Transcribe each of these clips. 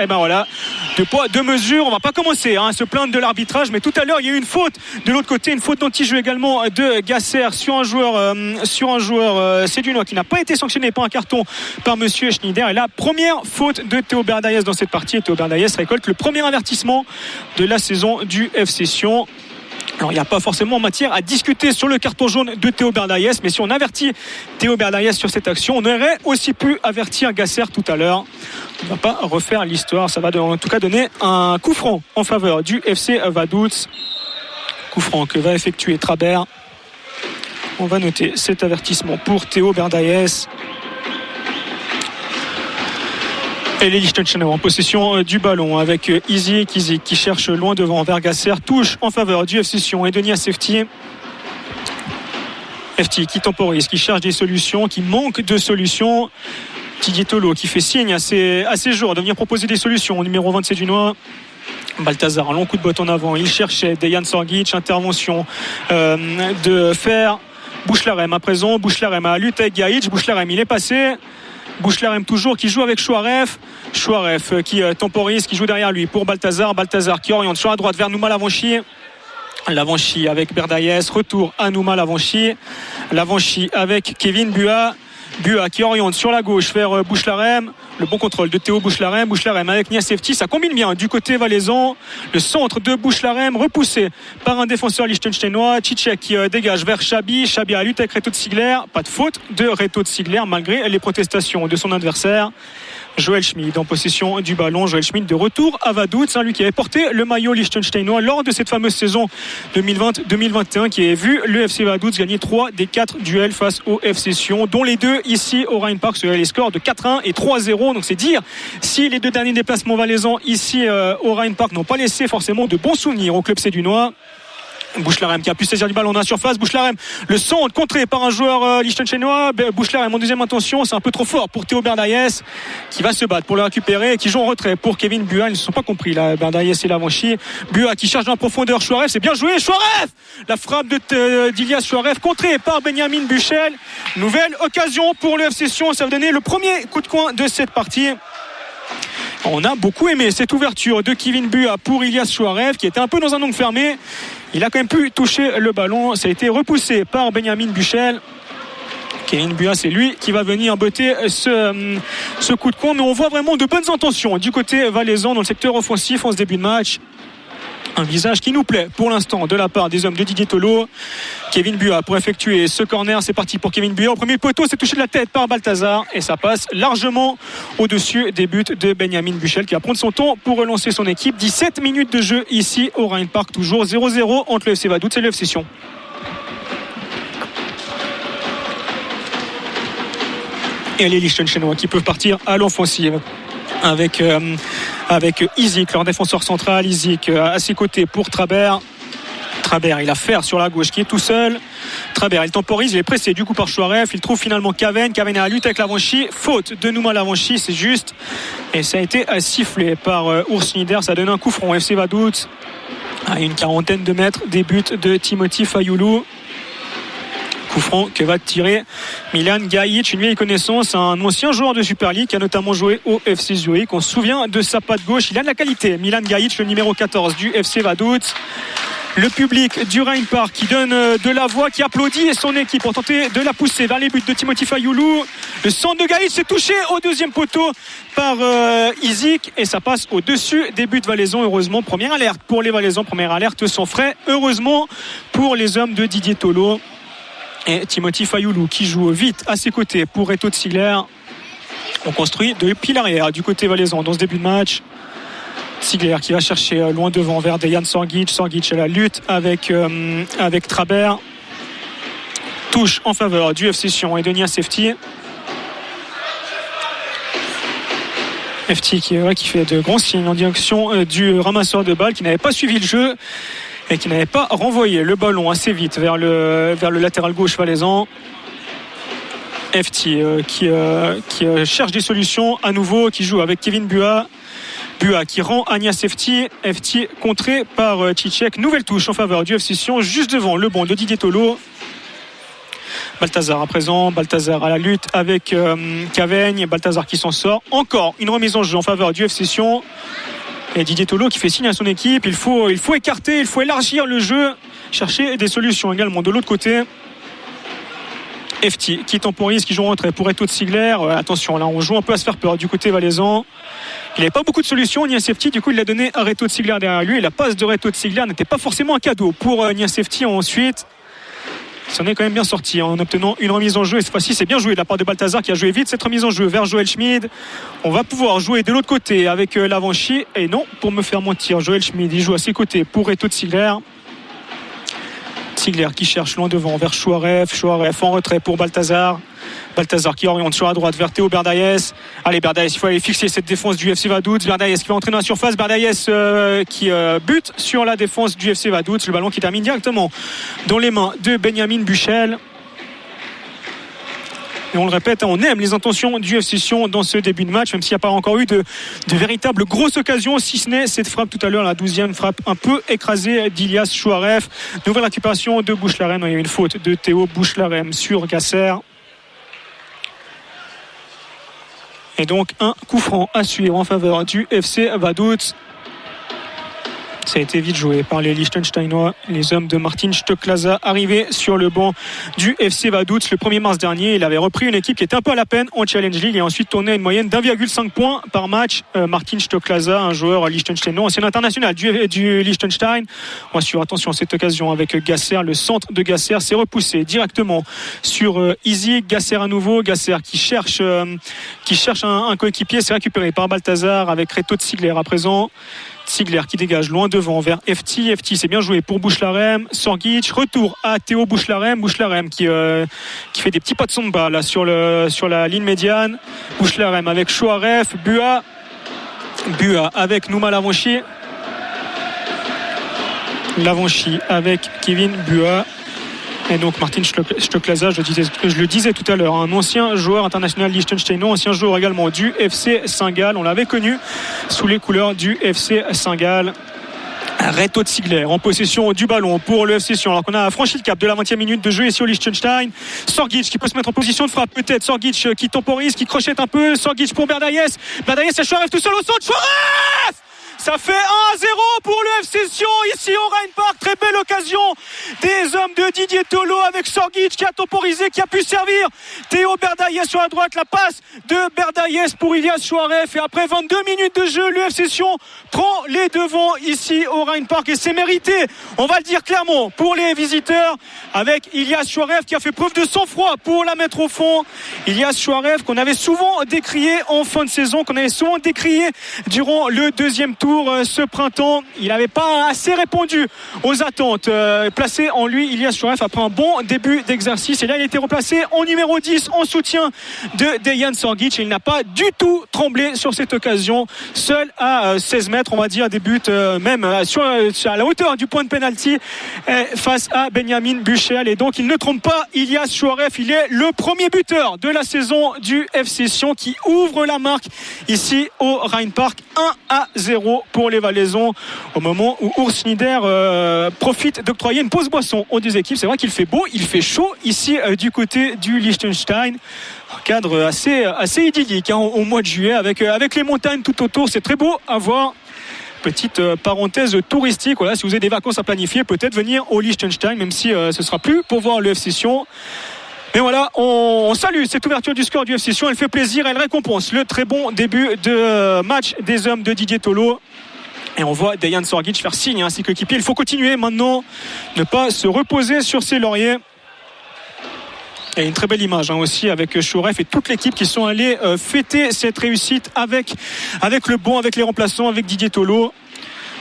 Et ben voilà, deux poids, deux mesures. On va pas commencer à se plaindre de l'arbitrage, mais tout à l'heure il y a eu une faute de l'autre côté, une faute d'anti-jeu également de Gasser sur un joueur sédunois qui n'a pas été sanctionné par un carton par monsieur Schneider. Et la première faute de Théo Berdayes dans cette partie. Et Théo Berdayes récolte le premier avertissement de la saison du FC Sion. Alors il n'y a pas forcément matière à discuter sur le carton jaune de Théo Berdayes, mais si on avertit Théo Berdayes sur cette action, on aurait aussi pu avertir Gasser tout à l'heure. On ne va pas refaire l'histoire, ça va en tout cas donner un coup franc en faveur du FC Vaduz. Coup franc que va effectuer Trabert. On va noter cet avertissement pour Théo Berdayes. Et les Liechtensteiner en possession du ballon avec Izik qui cherche loin devant vers Gasser. Touche en faveur du FC Sion et Denis Sefti. Sefti qui temporise, qui cherche des solutions, qui manque de solutions. Didier Tolo qui fait signe à ses joueurs de venir proposer des solutions. Au numéro 20 sédunois. Balthazar, un long coup de botte en avant. Il cherchait Dejan Sorgic. Intervention de fer. Bouchlarem à présent. Bouchlarem a lutté avec Gaïc. Bouchlarem il est passé. Bouchlarem toujours qui joue avec Chouaref qui temporise, qui joue derrière lui pour Balthazar qui oriente sur la droite vers Nouma Lavanchy avec Berdayes, retour à Nouma Lavanchy avec Kevin Bua qui oriente sur la gauche vers Bouchlarem. Le bon contrôle de Théo Bouchlarem avec Niasefti, ça combine bien du côté valaisan. Le centre de Bouchlarem repoussé par un défenseur liechtensteinois. Cicek qui dégage vers Chabi a lutté avec Reto de Sigler. Pas de faute de Reto de Sigler malgré les protestations de son adversaire. Joël Schmid en possession du ballon. Joël Schmid de retour à Vaduz, lui qui avait porté le maillot liechtensteinois lors de cette fameuse saison 2020-2021 qui avait vu le FC Vaduz gagner 3 des 4 duels face au FC Sion, dont les deux ici au Rheinpark sur les scores de 4-1 et 3-0. Donc c'est dire si les deux derniers déplacements valaisans ici au Rheinpark n'ont pas laissé forcément de bons souvenirs au club sédunois. Bouchlarem qui a pu saisir du ballon dans la surface. Bouchlarem, le centre contré par un joueur liechtensteinois. Bouchlarem en deuxième intention, c'est un peu trop fort pour Théo Berdayes qui va se battre pour le récupérer et qui joue en retrait pour Kevin Bua. Ils ne se sont pas compris là, Berdayes et Lavanchy. Bua qui cherche dans la profondeur Chouaref, c'est bien joué. Chouaref, la frappe d'Ilias Chouaref contrée par Benjamin Buchel. Nouvelle occasion pour le FC Sion, ça va donner le premier coup de coin de cette partie. On a beaucoup aimé cette ouverture de Kevin Bua pour Ilias Chouaref qui était un peu dans un angle fermé. Il a quand même pu toucher le ballon. Ça a été repoussé par Benjamin Buchel. Kevin Bua, c'est lui qui va venir botter ce coup de coin. Mais on voit vraiment de bonnes intentions du côté valaisan dans le secteur offensif en ce début de match. Un visage qui nous plaît pour l'instant de la part des hommes de Didier Tolo. Kevin Bua pour effectuer ce corner, c'est parti pour Kevin Bua. Au premier poteau, c'est touché de la tête par Balthazar et ça passe largement au-dessus des buts de Benjamin Buchel qui va prendre son temps pour relancer son équipe. 17 minutes de jeu ici au Rheinpark, toujours 0-0 entre le FC Vaduz et le FC Sion. Et les Liechtensteinois qui peuvent partir à l'offensive avec Izik, leur défenseur central. Izik à ses côtés pour Trabert, il a Fer sur la gauche qui est tout seul. Trabert, il temporise, il est pressé du coup par Chouaref. Il trouve finalement Caven a la lutte avec Lavanchy. Faute de Nouma Lavanchy, c'est juste. Et ça a été sifflé par Urs Schneider. Ça donne un coup franc FC Vaduz à une quarantaine de mètres des buts de Timothy Fayoulou. Coup franc que va tirer Milan Gajic, une vieille connaissance, un ancien joueur de Super League qui a notamment joué au FC Zurich. On se souvient de sa patte gauche, il a de la qualité. Milan Gajic, le numéro 14 du FC Vaduz. Le public du Rheinpark qui donne de la voix, qui applaudit son équipe pour tenter de la pousser vers les buts de Timothy Fayoulou. Le centre de Gajic s'est touché au deuxième poteau par Izik et ça passe au-dessus des buts valaisans. Heureusement, première alerte pour les valaisans, première alerte sans frais. Heureusement pour les hommes de Didier Tolo. Et Timothy Fayoulou qui joue vite à ses côtés pour Reto de Sigler. On construit depuis l'arrière du côté valaisan dans ce début de match. Sigler qui va chercher loin devant vers Dejan Sorgic à la lutte avec Trabert. Touche en faveur du FC Sion et de Nia Sefti. Sefti qui fait de grands signes en direction du ramasseur de balles qui n'avait pas suivi le jeu et qui n'avait pas renvoyé le ballon assez vite vers le latéral gauche valaisan. FT qui cherche des solutions à nouveau, qui joue avec Kevin Bua qui rend Ania Sefti. FT contré par Cicek. Nouvelle touche en faveur du FC Sion juste devant le banc de Didier Tolo. Balthazar à présent, Balthazar à la lutte avec Caveigne, Balthazar qui s'en sort. Encore une remise en jeu en faveur du FC Sion. Et Didier Tolo qui fait signe à son équipe, il faut écarter, il faut élargir le jeu, chercher des solutions également de l'autre côté. FT qui temporise, qui joue en retrait pour Eto de Sigler. Attention, là on joue un peu à se faire peur du côté valaisan. Il n'avait pas beaucoup de solutions, Niassefti, du coup il l'a donné à Reto de Sigler derrière lui. Et la passe de Reto de Sigler n'était pas forcément un cadeau pour Niassefti ensuite. Il s'en est quand même bien sorti en obtenant une remise en jeu. Et cette fois-ci, c'est bien joué de la part de Balthazar qui a joué vite cette remise en jeu vers Joël Schmid. On va pouvoir jouer de l'autre côté avec Lavanchi. Et non, pour me faire mentir, Joël Schmid, il joue à ses côtés pour Reto de Sigler. Sigler qui cherche loin devant vers Chouaref en retrait pour Balthazar qui oriente sur la droite vers Théo Berdaïs. Allez Berdaïs, il faut aller fixer cette défense du FC Vaduz. Berdaïs qui va entrer dans la surface, Berdaïs qui bute sur la défense du FC Vaduz. Le ballon qui termine directement dans les mains de Benjamin Buchel. Et on le répète, on aime les intentions du FC Sion dans ce début de match, même s'il n'y a pas encore eu de véritables grosses occasions, si ce n'est cette frappe tout à l'heure, la 12e frappe un peu écrasée d'Ilias Chouaref. Nouvelle récupération de Bouchelarem. Il y a eu une faute de Théo Bouchelarem sur Gasser. Et donc un coup franc à suivre en faveur du FC Vaduz. Ça a été vite joué par les Liechtensteinois, les hommes de Martin Stoklasa, arrivés sur le banc du FC Vaduz le 1er mars dernier. Il avait repris une équipe qui était un peu à la peine en Challenge League et ensuite tourné à une moyenne d'1,5 points par match. Martin Stoklasa, un joueur liechtensteinois, ancien international du Liechtenstein. On va suivre attention à cette occasion avec Gasser. Le centre de Gasser s'est repoussé directement sur Easy. Gasser à nouveau, Gasser qui cherche un coéquipier. C'est récupéré par Balthazar avec Reto de Sigler à présent. Sigler qui dégage loin devant vers FT. FT c'est bien joué pour Bouchelarem. Sorgic, retour à Théo Bouchelarem. Bouchelarem qui fait des petits pas de samba là sur la ligne médiane. Bouchelarem avec Chouaref. Bua avec Nouma Lavanchi. Lavanchi avec Kevin Bua. Et donc Martin Stoklasa, je le disais tout à l'heure, un ancien joueur international liechtensteinois, ancien joueur également du FC Saint-Gall. On l'avait connu sous les couleurs du FC Saint-Gall. Reto de Sigler en possession du ballon pour le FC Sion, alors qu'on a franchi le cap de la 20e minute de jeu ici au Liechtenstein. Sorgic qui peut se mettre en position de frappe, peut-être Sorgic qui temporise, qui crochette un peu. Sorgic pour Berdaïs, et Chouaref tout seul au centre. Chouaref! Ça fait 1-0 pour le FC Sion ici au Rhein-Park. Très belle occasion des hommes de Didier Tolo avec Sorgic qui a temporisé, qui a pu servir Théo Berdaïs sur la droite. La passe de Berdaïs pour Ilias Chouaref. Et après 22 minutes de jeu, le FC Sion prend les devants ici au Rhein-Park. Et c'est mérité, on va le dire clairement, pour les visiteurs avec Ilias Chouaref qui a fait preuve de sang-froid pour la mettre au fond. Ilias Chouaref qu'on avait souvent décrié en fin de saison, qu'on avait souvent décrié durant le deuxième tour ce printemps. Il n'avait pas assez répondu aux attentes placées en lui, Ilias Chouaref, après un bon début d'exercice. Et là, il a été replacé en numéro 10 en soutien de Dejan Sorgic. Et il n'a pas du tout tremblé sur cette occasion. Seul à 16 mètres, on va dire, des buts, même à la hauteur du point de pénalty face à Benjamin Buchel. Et donc, il ne trompe pas Ilias Chouaref. Il est le premier buteur de la saison du FC Sion qui ouvre la marque ici au Rhein-Park. 1-0 pour les Valaisans au moment où Urs Sneijder profite d'octroyer une pause boisson aux deux équipes. C'est vrai qu'il fait beau, il fait chaud ici du côté du Liechtenstein. Un cadre assez idyllique au mois de juillet avec les montagnes tout autour. C'est très beau à voir. Petite parenthèse touristique, voilà, si vous avez des vacances à planifier, peut-être venir au Liechtenstein, même si ce sera plus pour voir le FC Sion. Mais voilà, on salue cette ouverture du score du FC Sion. Elle fait plaisir, elle récompense le très bon début de match des hommes de Didier Tolo. Et on voit Dejan Sorgic faire signe à ses coéquipiers. Il faut continuer maintenant, ne pas se reposer sur ses lauriers. Et une très belle image aussi avec Chouaref et toute l'équipe qui sont allés fêter cette réussite avec le banc, avec les remplaçants, avec Didier Tolo.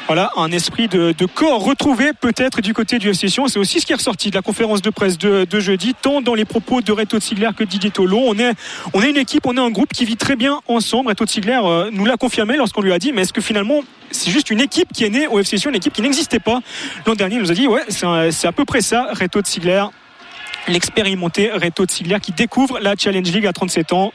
Voilà, un esprit de corps retrouvé peut-être du côté du FC Sion. C'est aussi ce qui est ressorti de la conférence de presse de jeudi, tant dans les propos de Reto de Sigler que Didier Tolo. On est une équipe, on est un groupe qui vit très bien ensemble. Reto de Sigler nous l'a confirmé lorsqu'on lui a dit, mais est-ce que finalement c'est juste une équipe qui est née au FC Sion, une équipe qui n'existait pas l'an dernier? Il nous a dit ouais, c'est à peu près ça, Reto de Sigler, l'expérimenté Reto de Sigler qui découvre la Challenge League à 37 ans.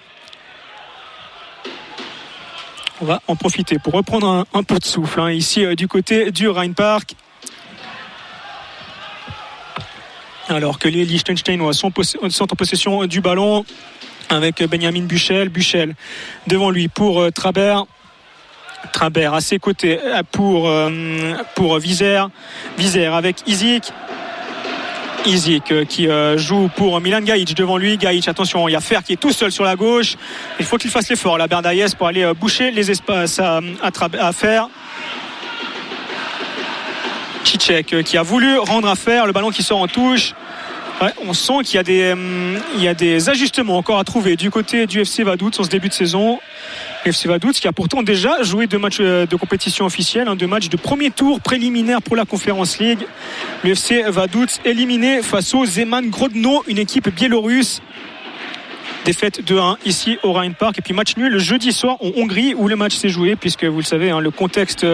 On va en profiter pour reprendre un peu de souffle ici du côté du Rhein-Park. Alors que les Liechtensteinois sont en possession du ballon avec Benjamin Buchel. Buchel devant lui pour Trabert. Trabert à ses côtés pour Vizère. Vizère avec Izik. Izik qui joue pour Milan Gajic devant lui. Gajic, attention, il y a Fer qui est tout seul sur la gauche. Il faut qu'il fasse l'effort, la Berdayes, pour aller boucher les espaces à Fer. Cicek qui a voulu rendre à Fer, le ballon qui sort en touche. Ouais, on sent qu'il y a des ajustements encore à trouver du côté du FC Vaduz en ce début de saison. Le FC Vaduz qui a pourtant déjà joué 2 matchs de compétition officielle, 2 matchs de premier tour préliminaire pour la Conference League. Le FC Vaduz éliminé face au Zeman Grodno, une équipe biélorusse. Défaite 2-1 ici au Rhein-Park, et puis match nul le jeudi soir en Hongrie où le match s'est joué, puisque vous le savez, le contexte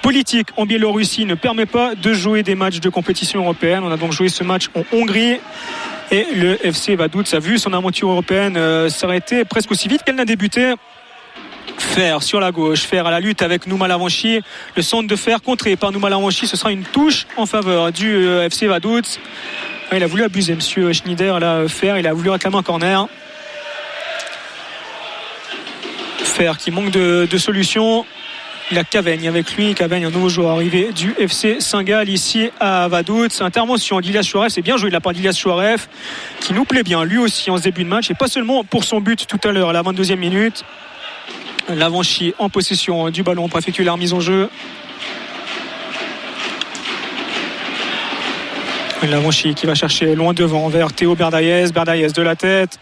politique en Biélorussie ne permet pas de jouer des matchs de compétition européenne. On a donc joué ce match en Hongrie et le FC Vaduz a vu son aventure européenne s'arrêter presque aussi vite qu'elle n'a débuté. Fer sur la gauche, Fer à la lutte avec Nouma Lavanchi, le centre de Fer contré par Nouma Lavanchi, ce sera une touche en faveur du FC Vaduz. Il a voulu abuser monsieur Schneider là, Fer, il a voulu réclamer un corner. Fer qui manque de solution. Il a Cavaigne avec lui. Cavaigne, un nouveau joueur arrivé du FC Saint-Gall ici à Vaduz. Intervention d'Ilias Chouaref, c'est bien joué de la part d'Ilias Chouaref qui nous plaît bien lui aussi en ce début de match, et pas seulement pour son but tout à l'heure à la 22e minute. Lavanchi en possession du ballon pour effectuer la remise en jeu. Lavanchi qui va chercher loin devant vers Théo Berdayes. Berdayes de la tête.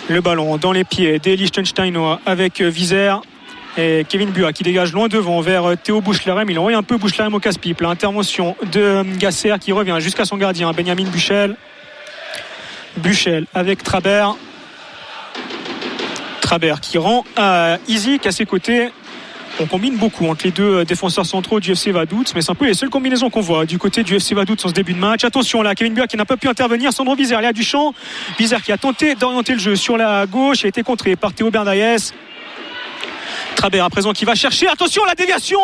Le ballon dans les pieds des Liechtensteinois avec Vizère. Et Kevin Buat qui dégage loin devant vers Théo Bouchlerem. Il envoie un peu Bouchlerem au casse-pipe. L'intervention de Gasser qui revient jusqu'à son gardien Benjamin Buchel. Buchel avec Trabert. Trabert qui rend à Izik à ses côtés. On combine beaucoup entre les deux défenseurs centraux du FC Vaduz, mais c'est un peu les seules combinaisons qu'on voit du côté du FC Vaduz en ce début de match. Attention là, Kevin Buat qui n'a pas pu intervenir. Sandro Vizère, il y a du champ. Vizère qui a tenté d'orienter le jeu sur la gauche, a été contré par Théo Berdayes. Trabert à présent qui va chercher. Attention, la déviation.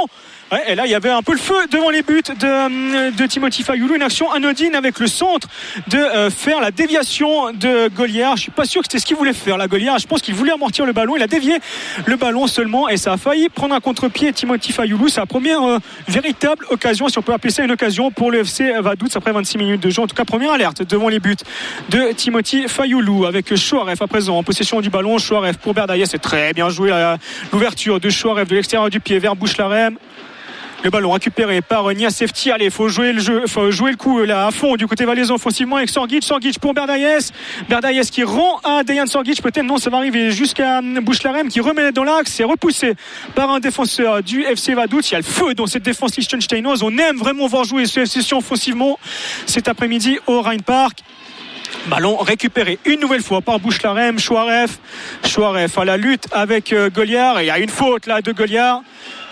Ouais, et là il y avait un peu le feu devant les buts de Timothy Fayoulou, une action anodine avec le centre de faire la déviation de Goliard. Je suis pas sûr que c'était ce qu'il voulait faire la Goliard, je pense qu'il voulait amortir le ballon, il a dévié le ballon seulement et ça a failli prendre un contre-pied. Timothy Fayoulou, c'est la première véritable occasion, si on peut appeler ça une occasion pour le FC Vaduz après 26 minutes de jeu, en tout cas première alerte devant les buts de Timothy Fayoulou avec Chouaref à présent en possession du ballon. Chouaref pour Berdayes, c'est très bien joué l'ouverture de Chouaref de l'extérieur du pied vers Bouchlarem. Le ballon récupéré par Niasefti. Allez, il faut jouer le jeu, faut jouer le coup là à fond du côté valaisan offensivement avec Sorgic. Sorgic pour Berdayes. Berdayes qui rend à Dejan Sorgic. Peut-être non, ça va arriver jusqu'à Bouchlarem qui remet dans l'axe. C'est repoussé par un défenseur du FC Vaduz. Il y a le feu dans cette défense liechtensteinoise. On aime vraiment voir jouer ce FC offensivement cet après-midi au Rhein-Park. Ballon récupéré une nouvelle fois par Bouchlarem. Chouaref à la lutte avec Goliard. Et il y a une faute là de Goliard.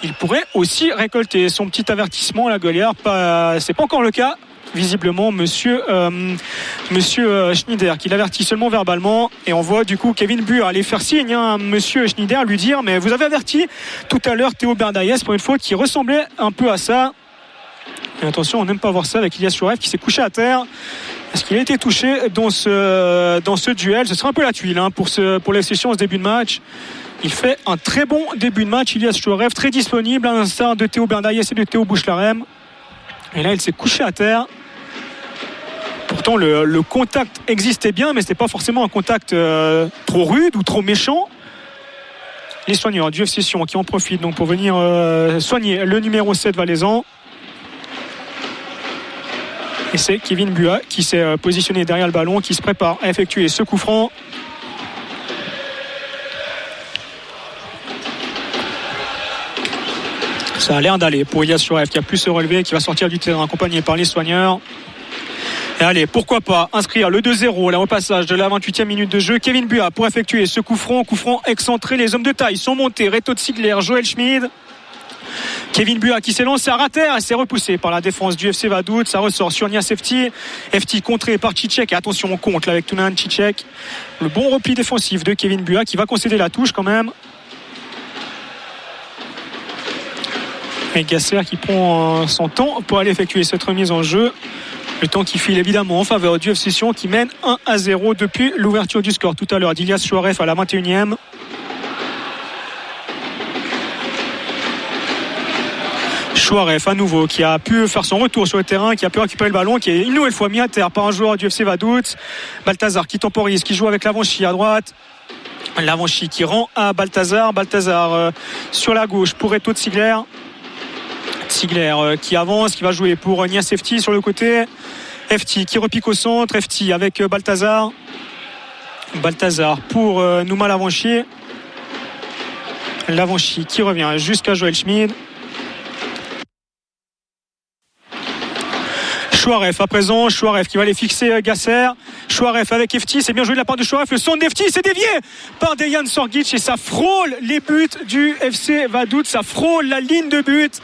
Il pourrait aussi récolter son petit avertissement la Goliard. C'est pas encore le cas. Visiblement, monsieur Schneider qui l'avertit seulement verbalement. Et on voit du coup Kevin Buat aller faire signe à monsieur Schneider, lui dire mais vous avez averti tout à l'heure Théo Berdayes pour une faute qui ressemblait un peu à ça. Et attention, on n'aime pas voir ça avec Ilias Chouaref qui s'est couché à terre. Est-ce qu'il a été touché dans ce duel? Ce sera un peu la tuile pour les sessions en ce début de match. Il fait un très bon début de match. Ilias Chouaref très disponible à l'instar de Théo Berdayes et de Théo Bouchlarem. Et là, il s'est couché à terre. Pourtant, le contact existait bien, mais ce n'était pas forcément un contact trop rude ou trop méchant. Les soigneurs du FC Sion qui en profitent donc pour venir soigner le numéro 7 valaisan. Et c'est Kevin Buat qui s'est positionné derrière le ballon, qui se prépare à effectuer ce coup franc. Ça a l'air d'aller pour Ilias Chouaref qui a pu se relever, qui va sortir du terrain accompagné par les soigneurs. Et allez, pourquoi pas inscrire le 2-0, là au passage de la 28e minute de jeu. Kevin Buat pour effectuer ce coup franc excentré. Les hommes de taille sont montés. Reto Ziegler, Joel Schmid. Kevin Buat qui s'est lancé à rater et s'est repoussé par la défense du FC Vaduz. Ça ressort sur Niasefti. FT contré par Cicek. Et attention, on compte là avec Tunan Cicek. Le bon repli défensif de Kevin Buat qui va concéder la touche quand même. Et Gasser qui prend son temps pour aller effectuer cette remise en jeu. Le temps qui file évidemment en faveur du FC Sion qui mène 1-0 depuis l'ouverture du score tout à l'heure d'Ilias Chouaref à la 21e. Chouaref à nouveau qui a pu faire son retour sur le terrain, qui a pu récupérer le ballon, qui est une nouvelle fois mis à terre par un joueur du FC Vaduz. Balthazar qui temporise, qui joue avec Lavanchi à droite. Lavanchi qui rend à Balthazar. Balthazar sur la gauche pour Reto Ziegler. Ziegler qui avance, qui va jouer pour Nias Efti sur le côté. Efti qui repique au centre. Efti avec Balthazar. Balthazar pour Nouma Lavanchi. Lavanchi qui revient jusqu'à Joël Schmid. Chouaref à présent, Chouaref qui va aller fixer Gasser. Chouaref avec Efti, c'est bien joué de la part de Chouaref. Le centre d'Efti, c'est dévié par Dejan Sorgic et ça frôle les buts du FC Vaduz, ça frôle la ligne de but.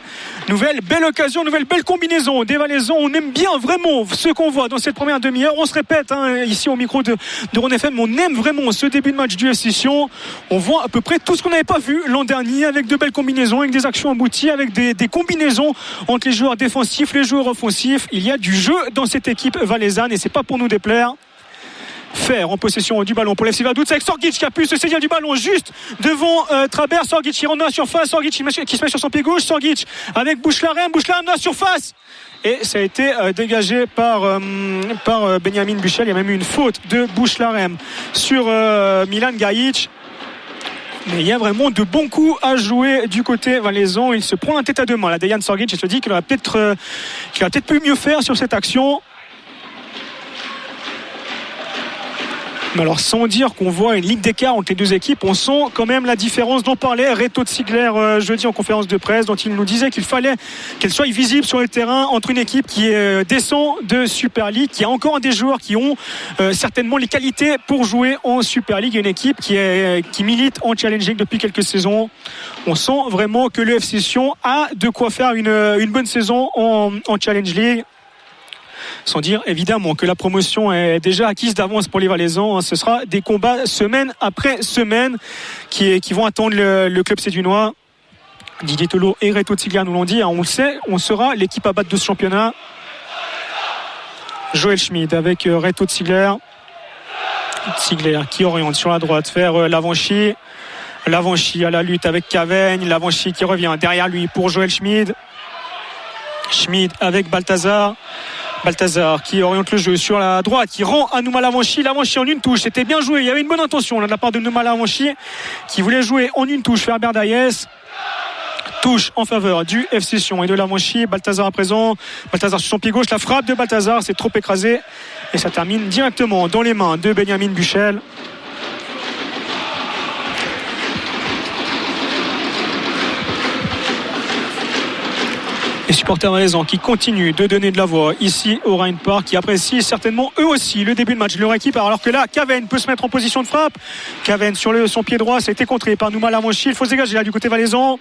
Nouvelle belle occasion, nouvelle belle combinaison des Valaisans. On aime bien vraiment ce qu'on voit dans cette première demi-heure. On se répète ici au micro de Rhône FM, on aime vraiment ce début de match du FC Sion. On voit à peu près tout ce qu'on n'avait pas vu l'an dernier avec de belles combinaisons, avec des actions abouties, avec des combinaisons entre les joueurs défensifs, les joueurs offensifs. Il y a du jeu dans cette équipe valaisanne et c'est pas pour nous déplaire. Fer en possession du ballon pour l'FC Vaduz avec Sorgic qui a pu se saisir du ballon juste devant Trabert. Sorgic qui rentre dans la surface, Sorgic qui se met sur son pied gauche, Sorgic avec Bouchlarem dans la surface et ça a été dégagé par Benjamin Buchel. Il y a même eu une faute de Bouchlarem sur Milan Gajic. Mais il y a vraiment de bons coups à jouer du côté valaisan. Il se prend la tête à deux mains là, Dejan Sorgic, et se dit qu'il aurait peut-être pu mieux faire sur cette action. Mais alors sans dire qu'on voit une ligne d'écart entre les deux équipes, on sent quand même la différence dont parlait Reto Ziegler jeudi en conférence de presse, dont il nous disait qu'il fallait qu'elle soit visible sur le terrain entre une équipe qui descend de Super League, qui a encore des joueurs qui ont certainement les qualités pour jouer en Super League, et une équipe qui milite en Challenge League depuis quelques saisons. On sent vraiment que le FC Sion a de quoi faire une bonne saison en Challenge League. Sans dire évidemment que la promotion est déjà acquise d'avance pour les Valaisans. Ce sera des combats semaine après semaine qui vont attendre le club sédunois. Didier Tolo et Reto Ziegler nous l'ont dit, on le sait, on sera l'équipe à battre de ce championnat. Joël Schmid avec Reto Ziegler. Ziegler qui oriente sur la droite vers Lavanchi. Lavanchi à la lutte avec Caveigne. Lavanchi qui revient derrière lui pour Joël Schmid. Schmid avec Balthazar. Balthazar qui oriente le jeu sur la droite, qui rend à Nouma Lavanchi. Lavanchi en une touche, c'était bien joué. Il y avait une bonne intention là, de la part de Nouma Lavanchi qui voulait jouer en une touche vers Berdaïes. Touche en faveur du FC Sion et de Lavanchi. Balthazar à présent. Balthazar sur son pied gauche. La frappe de Balthazar, c'est trop écrasé. Et ça termine directement dans les mains de Benjamin Buchel. Les supporters valaisans qui continuent de donner de la voix ici au Rhein Park, qui apprécient certainement eux aussi le début de match de leur équipe, alors que là Caveigne peut se mettre en position de frappe. Caveigne sur son pied droit, ça a été contré par Nouma Lavanchi. Il faut se dégager là du côté valaisan.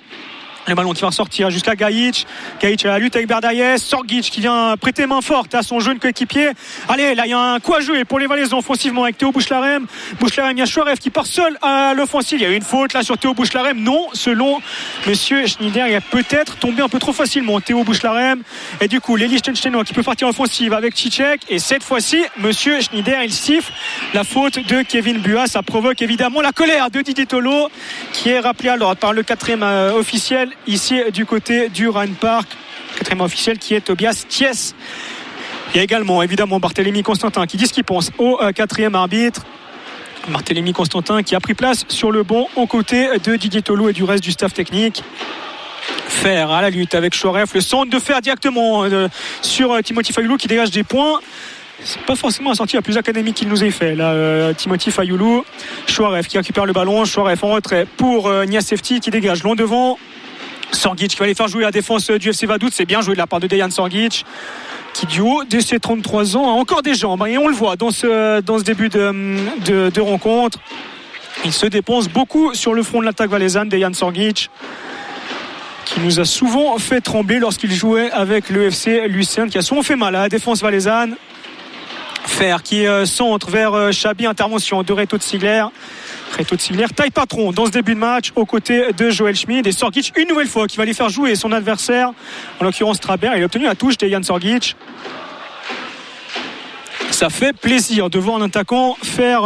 Le ballon qui va ressortir jusqu'à Gajic. Gajic à la lutte avec Berdaïes. Sorgic qui vient prêter main forte à son jeune coéquipier. Allez, là il y a un coup à jouer pour les Valaisans offensivement avec Théo Bouchlarem. Bouchlarem, il y a Chouaref qui part seul à l'offensive. Il y a eu une faute là sur Théo Bouchlarem. Non, selon Monsieur Schneider, il a peut-être tombé un peu trop facilement Théo Bouchlarem. Et du coup, les Liechtensteinois qui peut partir en offensive avec Cicek. Et cette fois-ci, Monsieur Schneider, il siffle la faute de Kevin Buas. Ça provoque évidemment la colère de Didier Tolo, qui est rappelé à l'ordre par le quatrième officiel ici du côté du Rhein Park, quatrième officiel qui est Tobias Thiès. Il y a également évidemment Barthélémy Constantin qui dit ce qu'il pense au quatrième arbitre. Barthélémy Constantin qui a pris place sur le banc aux côtés de Didier Tolo et du reste du staff technique. Fer à la lutte avec Chouaref, le centre de Fer directement sur Timothy Fayoulou qui dégage des points. C'est pas forcément la sortie la plus académique qu'il nous ait fait là, Timothy Fayoulou. Chouaref qui récupère le ballon, Chouaref en retrait pour Nias Efti qui dégage loin devant. Sorgic qui va aller faire jouer la défense du FC Vaduz. C'est bien joué de la part de Dejan Sorgic qui du haut de ses 33 ans a encore des jambes, et on le voit dans ce début de rencontre. Il se dépense beaucoup sur le front de l'attaque valaisanne, Dejan Sorgic, qui nous a souvent fait trembler lorsqu'il jouait avec le FC Lucerne, qui a souvent fait mal à la défense valaisanne. Fer qui centre vers Chabi, intervention de Reto Ziegler. Reto Ziegler taille patron dans ce début de match aux côtés de Joël Schmid, et Sorgic une nouvelle fois qui va aller faire jouer son adversaire, en l'occurrence Trabert. Il a obtenu la touche de Dejan Sorgic. Ça fait plaisir de voir un attaquant faire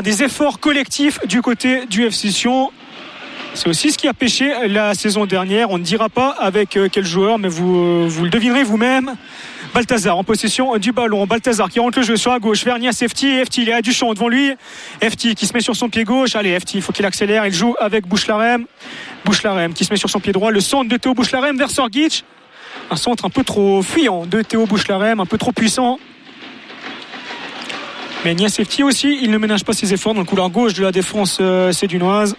des efforts collectifs du côté du FC Sion. C'est aussi ce qui a pêché la saison dernière. On ne dira pas avec quel joueur, mais vous le devinerez vous-même. Balthazar en possession du ballon. Balthazar qui rentre le jeu sur la gauche vers Nias FT. FT, il est à Duchamp devant lui. FT qui se met sur son pied gauche. Allez, FT, il faut qu'il accélère. Il joue avec Bouchlarem. Bouchlarem qui se met sur son pied droit. Le centre de Théo Bouchlarem vers Sorgic. Un centre un peu trop fuyant de Théo Bouchlarem, un peu trop puissant. Mais Nias FT aussi, il ne ménage pas ses efforts dans le couloir gauche de la défense sédunoise.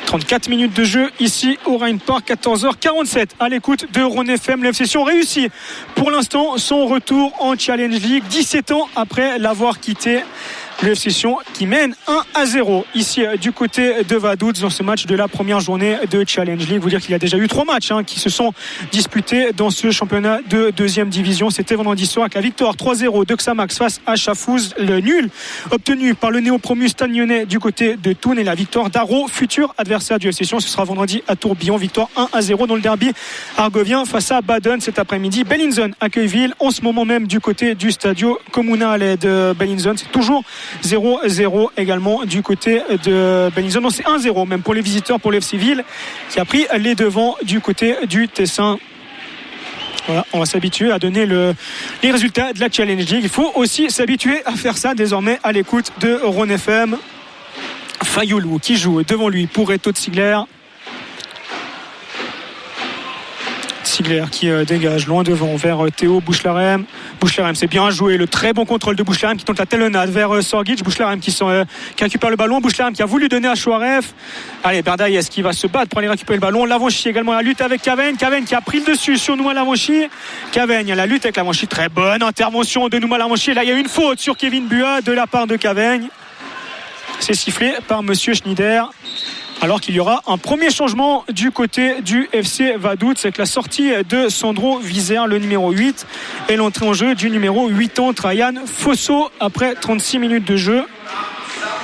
34 minutes de jeu ici au Rhein Park, 14h47 à l'écoute de Rhône FM. Le FC Sion réussit pour l'instant son retour en Challenge League 17 ans après l'avoir quitté. Le FC Sion qui mène 1-0 ici du côté de Vaduz dans ce match de la première journée de Challenge League. Vous dire qu'il y a déjà eu 3 matchs qui se sont disputés dans ce championnat de deuxième division. C'était vendredi soir avec la victoire 3-0 de Xamax face à Chafouz, le nul obtenu par le néo-promu Stade Lyonnais du côté de Thun et la victoire d'Aro, futur adversaire du FC Sion. Ce sera vendredi à Tourbillon, victoire 1-0 dans le derby argovien face à Baden cet après-midi. Bellinzone accueille Ville en ce moment même du côté du Stadio Comunale de Bellinzone. C'est toujours 0-0 également du côté de Bellinzone. Non, c'est 1-0 même pour les visiteurs, pour l'FC Ville qui a pris les devants du côté du Tessin. Voilà, on va s'habituer à donner les résultats de la Challenge League. Il faut aussi s'habituer à faire ça désormais à l'écoute de Rhône FM. Fayoulou qui joue devant lui pour Reto Ziegler. Ziegler qui dégage loin devant vers Théo Bouchlarem. Bouchlarem, c'est bien joué, le très bon contrôle de Bouchlarem qui tente la talonnade vers Sorgic. Bouchlarem qui récupère le ballon. Bouchlarem qui a voulu donner à Chouaref. Allez, Berdaïes qui va se battre pour aller récupérer le ballon. Lavanchy également à la lutte avec Caveigne. Caveigne qui a pris le dessus sur Nouma Lavanchy. Caveigne à la lutte avec Lavanchy. Très bonne intervention de Nouma Lavanchy. Là, il y a une faute sur Kevin Bua de la part de Caveigne. C'est sifflé par Monsieur Schneider. Alors qu'il y aura un premier changement du côté du FC Vaduz avec la sortie de Sandro Vizère, le numéro 8, et l'entrée en jeu du numéro 8 ans, Ryan Fosso, après 36 minutes de jeu.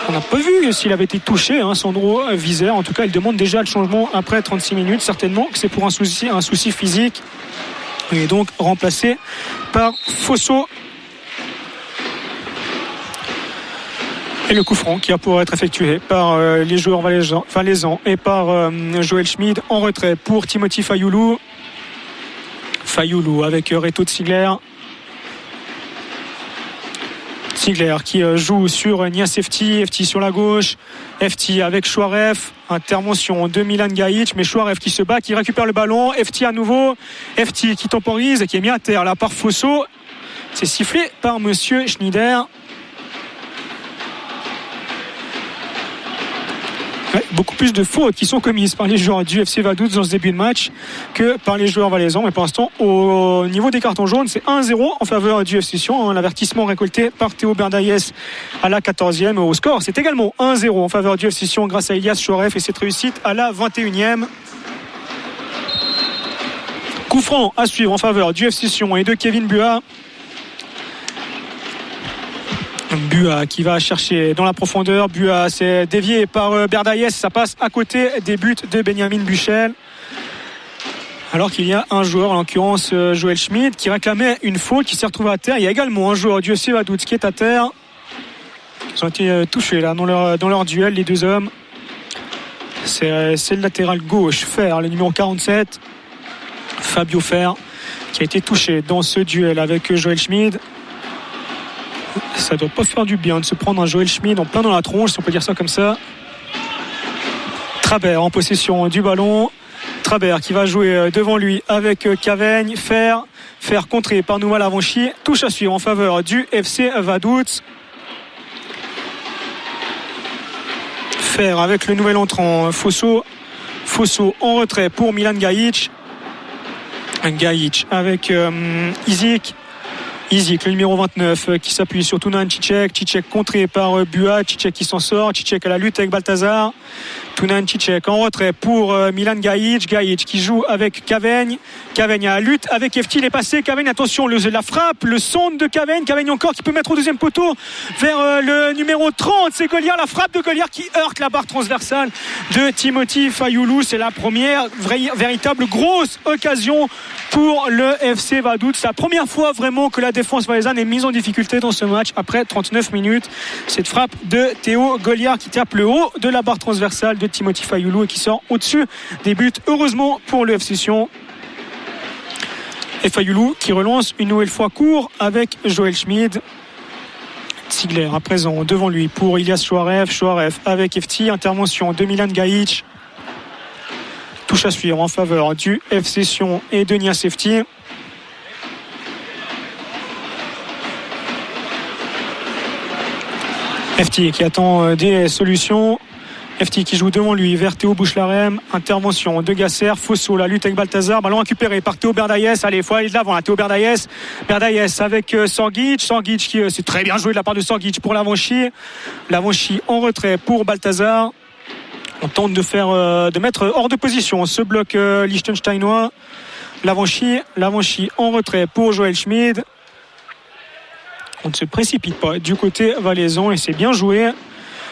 On n'a pas vu s'il avait été touché, Sandro Vizère. En tout cas, il demande déjà le changement après 36 minutes. Certainement que c'est pour un souci physique. Il est donc remplacé par Fosso. Et le coup franc qui va pouvoir être effectué par les joueurs valaisans et par Joël Schmid en retrait pour Timothy Fayoulou. Fayoulou avec Reto Ziegler. Ziegler qui joue sur Nias FT. FT sur la gauche. FT avec Chouaref. Intervention de Milan Gajic, mais Chouaref qui se bat, qui récupère le ballon. FT à nouveau. FT qui temporise et qui est mis à terre là par Fosso. C'est sifflé par Monsieur Schneider. Ouais, beaucoup plus de fautes qui sont commises par les joueurs du FC Vaduz dans ce début de match que par les joueurs valaisans. Mais pour l'instant, au niveau des cartons jaunes, c'est 1-0 en faveur du FC Sion. L'avertissement récolté par Théo Berdaïes à la 14e. Au score, c'est également 1-0 en faveur du FC Sion grâce à Elias Chouaref et cette réussite à la 21e. Coup franc à suivre en faveur du FC Sion et de Kevin Bua. Bua qui va chercher dans la profondeur. Bua, c'est dévié par Berdaïes. Ça passe à côté des buts de Benjamin Buchel. Alors qu'il y a un joueur, en l'occurrence Joël Schmid, qui réclamait une faute, qui s'est retrouvé à terre. Il y a également un joueur du FC Vaduz qui est à terre. Ils ont été touchés là dans leur duel, les deux hommes. C'est le latéral gauche, Fer, le numéro 47. Fabio Fer, qui a été touché dans ce duel avec Joël Schmid. Ça doit pas faire du bien de se prendre un Joël Schmid en plein dans la tronche, si on peut dire ça comme ça. Trabert en possession du ballon. Trabert qui va jouer devant lui avec Caveigne. Fer contré par Nouma Lavanchy. Touche à suivre en faveur du FC Vaduz. Fer avec le nouvel entrant Fosso en retrait pour Milan Gajic. Gajic avec Izik, le numéro 29 qui s'appuie sur Tunan Cicek contré par Bua. Cicek qui s'en sort. Cicek à la lutte avec Balthazar. Tunan Cicek en retrait pour Milan Gajic. Gajic qui joue avec Caveigne. Caveigne à la lutte avec Efti. Il est passé. Caveigne, attention, la frappe, le centre de Caveigne. Caveigne encore qui peut mettre au deuxième poteau vers le numéro 30. C'est Goliard. La frappe de Goliard qui heurte la barre transversale de Timothy Fayoulou. C'est la première véritable grosse occasion pour le FC Vaduz. C'est la première fois vraiment que la défense valaisanne est mise en difficulté dans ce match après 39 minutes. Cette frappe de Théo Goliard qui tape le haut de la barre transversale de Timothy Fayoulou et qui sort au-dessus des buts. Heureusement pour le FC Sion. Et Fayoulou qui relance une nouvelle fois court avec Joël Schmid. Ziegler à présent devant lui pour Ilias Chouarev. Chouarev avec Efti. Intervention de Milan Gajic. Touche à suivre en faveur du FC Sion et de Nias Efti. Efti qui attend des solutions. Efti qui joue devant lui vers Théo Bouchlarem. Intervention de Gasser. Fosso, la lutte avec Balthazar. Ballon récupéré par Théo Berdayes. Allez, il faut aller de l'avant. Théo Berdayes. Berdayes avec Sorgic. Sorgic qui c'est très bien joué de la part de Sorgic pour Lavanchi. Lavanchi en retrait pour Balthazar. On tente de mettre hors de position ce bloc liechtensteinois. Lavanchi en retrait pour Joël Schmid. On ne se précipite pas du côté valaisan et c'est bien joué.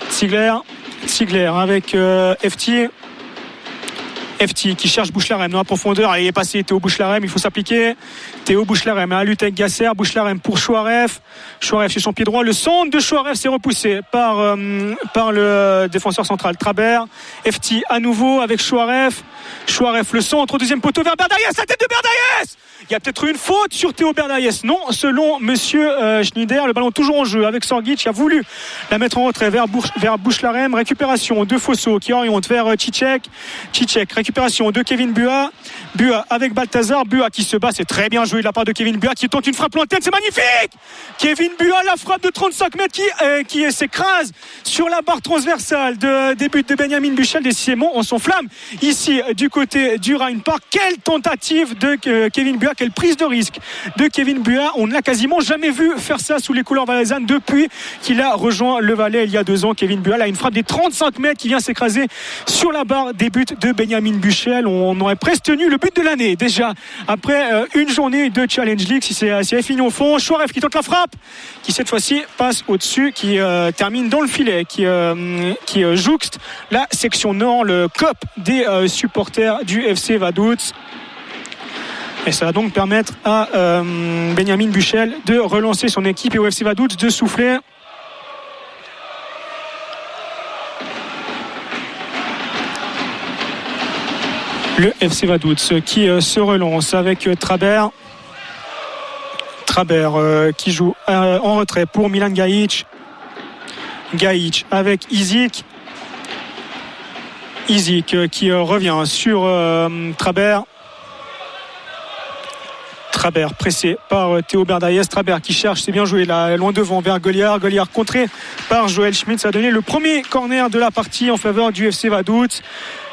Ziegler avec Efti. Efti qui cherche Bouchlarem dans la profondeur. Il est passé Théo Bouchlarem, il faut s'appliquer. Théo Bouchlarem à la lutte avec Gasser. Bouchlarem pour Chouarev. Chouarev sur son pied droit. Le centre de Chouarev s'est repoussé par le défenseur central Trabert. Efti à nouveau avec Chouarev. Chouarev le centre au deuxième poteau vers Berdayes. La tête de Berdayes. Il y a peut-être une faute sur Théo Berdayes. Non, selon monsieur Schneider, le ballon toujours en jeu avec Sorgic qui a voulu la mettre en retrait vers Bouchlarem. Récupération de Fosso qui oriente vers Cicek. Cicek, récupération de Kevin Bua. Bua avec Balthazar. Bua qui se bat, c'est très bien joué de la part de Kevin Bua qui tente une frappe lointaine, c'est magnifique. Kevin Bua, la frappe de 35 mètres qui s'écrase sur la barre transversale des buts de Benjamin Buchel. Décidément, on s'enflamme ici du côté du Rheinpark. Quelle tentative de Kevin Bua, quelle prise de risque de Kevin Bua. On ne l'a quasiment jamais vu faire ça sous les couleurs valaisannes depuis qu'il a rejoint le Valais il y a 2 ans. Kevin Bua a une frappe des 35 mètres qui vient s'écraser sur la barre des buts de Benjamin Buchel. On aurait presque tenu le but de l'année déjà après une journée de Challenge League si c'est fini au fond. Chouarev qui tente la frappe qui cette fois-ci passe au-dessus, qui termine dans le filet, qui jouxte la section nord, le COP des supporters du FC Vaduz. Et ça va donc permettre à Benjamin Buchel de relancer son équipe et au FC Vaduz de souffler. Le FC Vaduz qui se relance avec Trabert. Qui joue en retrait pour Milan Gajic. Gajic avec Izik. Izik qui revient sur Trabert. Trabert pressé par Théo Berdayes. Trabert qui cherche, c'est bien joué là, loin devant vers Goliard. Goliard contré par Joël Schmid. Ça a donné le premier corner de la partie en faveur du FC Vaduz.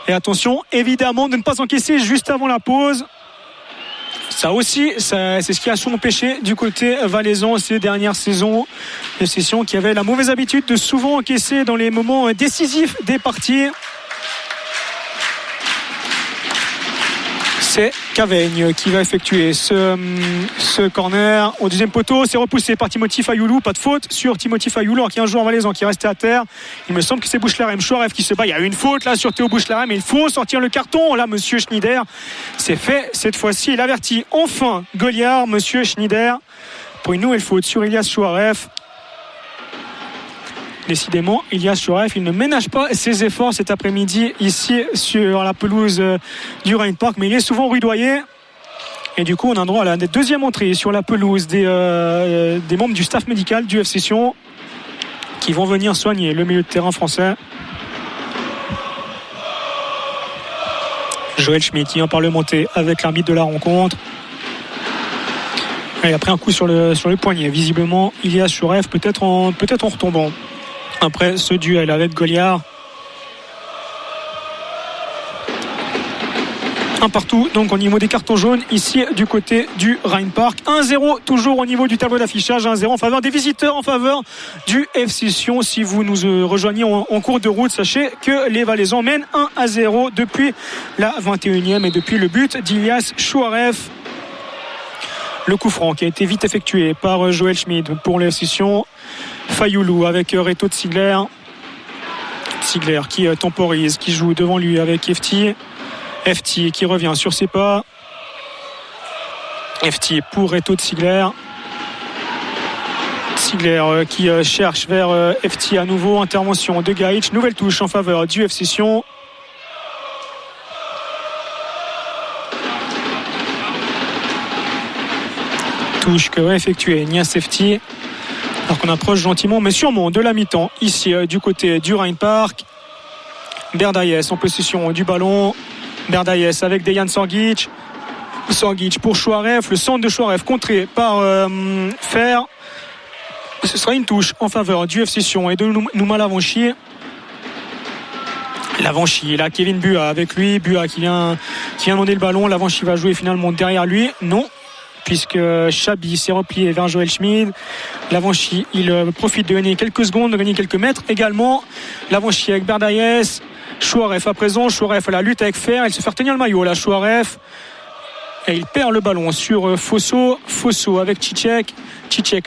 Et attention, évidemment, de ne pas encaisser juste avant la pause. Ça aussi, c'est ce qui a souvent pêché du côté valaisan ces dernières saisons. Les sessions qui avaient la mauvaise habitude de souvent encaisser dans les moments décisifs des parties. C'est Caveigne qui va effectuer ce corner au deuxième poteau. C'est repoussé par Timothy Fayoulou. Pas de faute sur Timothy Fayoulou, alors qu'il y a un joueur valaisan qui est resté à terre. Il me semble que c'est Bouchlarem. Chouarev qui se bat. Il y a eu une faute là sur Théo Bouchlarem, mais il faut sortir le carton. Là, monsieur Schneider, c'est fait cette fois-ci. Il avertit enfin Goliard, monsieur Schneider, pour une nouvelle faute sur Ilias Chouarev. Décidément, Ilias Chouarev, il ne ménage pas ses efforts cet après-midi ici sur la pelouse du Rheinpark, mais il est souvent rudoyé. Et du coup, on a droit à la deuxième entrée sur la pelouse des membres du staff médical du FC Sion qui vont venir soigner le milieu de terrain français. Joël Schmidt qui vient parlementer avec l'arbitre de la rencontre. Et après un coup sur le poignet, visiblement, Ilias Chouarev peut-être en retombant. Après ce duel avec Goliard. Un partout, donc au niveau des cartons jaunes, ici du côté du Rheinpark. 1-0 toujours au niveau du tableau d'affichage, 1-0 en faveur des visiteurs, en faveur du FC Sion. Si vous nous rejoignez en cours de route, sachez que les Valaisans mènent 1-0 depuis la 21e et depuis le but d'Ilias Chouaref. Le coup franc qui a été vite effectué par Joël Schmid pour le FC Sion. Fayoulou avec Reto Ziegler. Ziegler qui temporise, qui joue devant lui avec FT. FT qui revient sur ses pas. FT pour Reto Ziegler. Ziegler qui cherche vers FT à nouveau. Intervention de Gaïch. Nouvelle touche en faveur du FC Sion. Touche que va effectuer Nias FT. Alors qu'on approche gentiment mais sûrement de la mi-temps. Ici du côté du Rheinpark. Berdayes en possession du ballon. Berdayes avec Dejan Sorgic. Sorgic pour Chouaref. Le centre de Chouaref contré par Fer. Ce sera une touche en faveur du FC Sion et de Nouma Lavanchy. Lavanchy, là Kevin Bua avec lui. Bua qui vient demander le ballon. Lavanchy va jouer finalement derrière lui. Non, puisque Chabi s'est replié vers Joël Schmid. Lavanchy, il profite de gagner quelques secondes, de gagner quelques mètres également. Lavanchy avec Berdayes. Chouaref à présent, Chouaref à la lutte avec Fer, il se fait retenir le maillot là, Chouaref, et il perd le ballon sur Fosso avec Cicek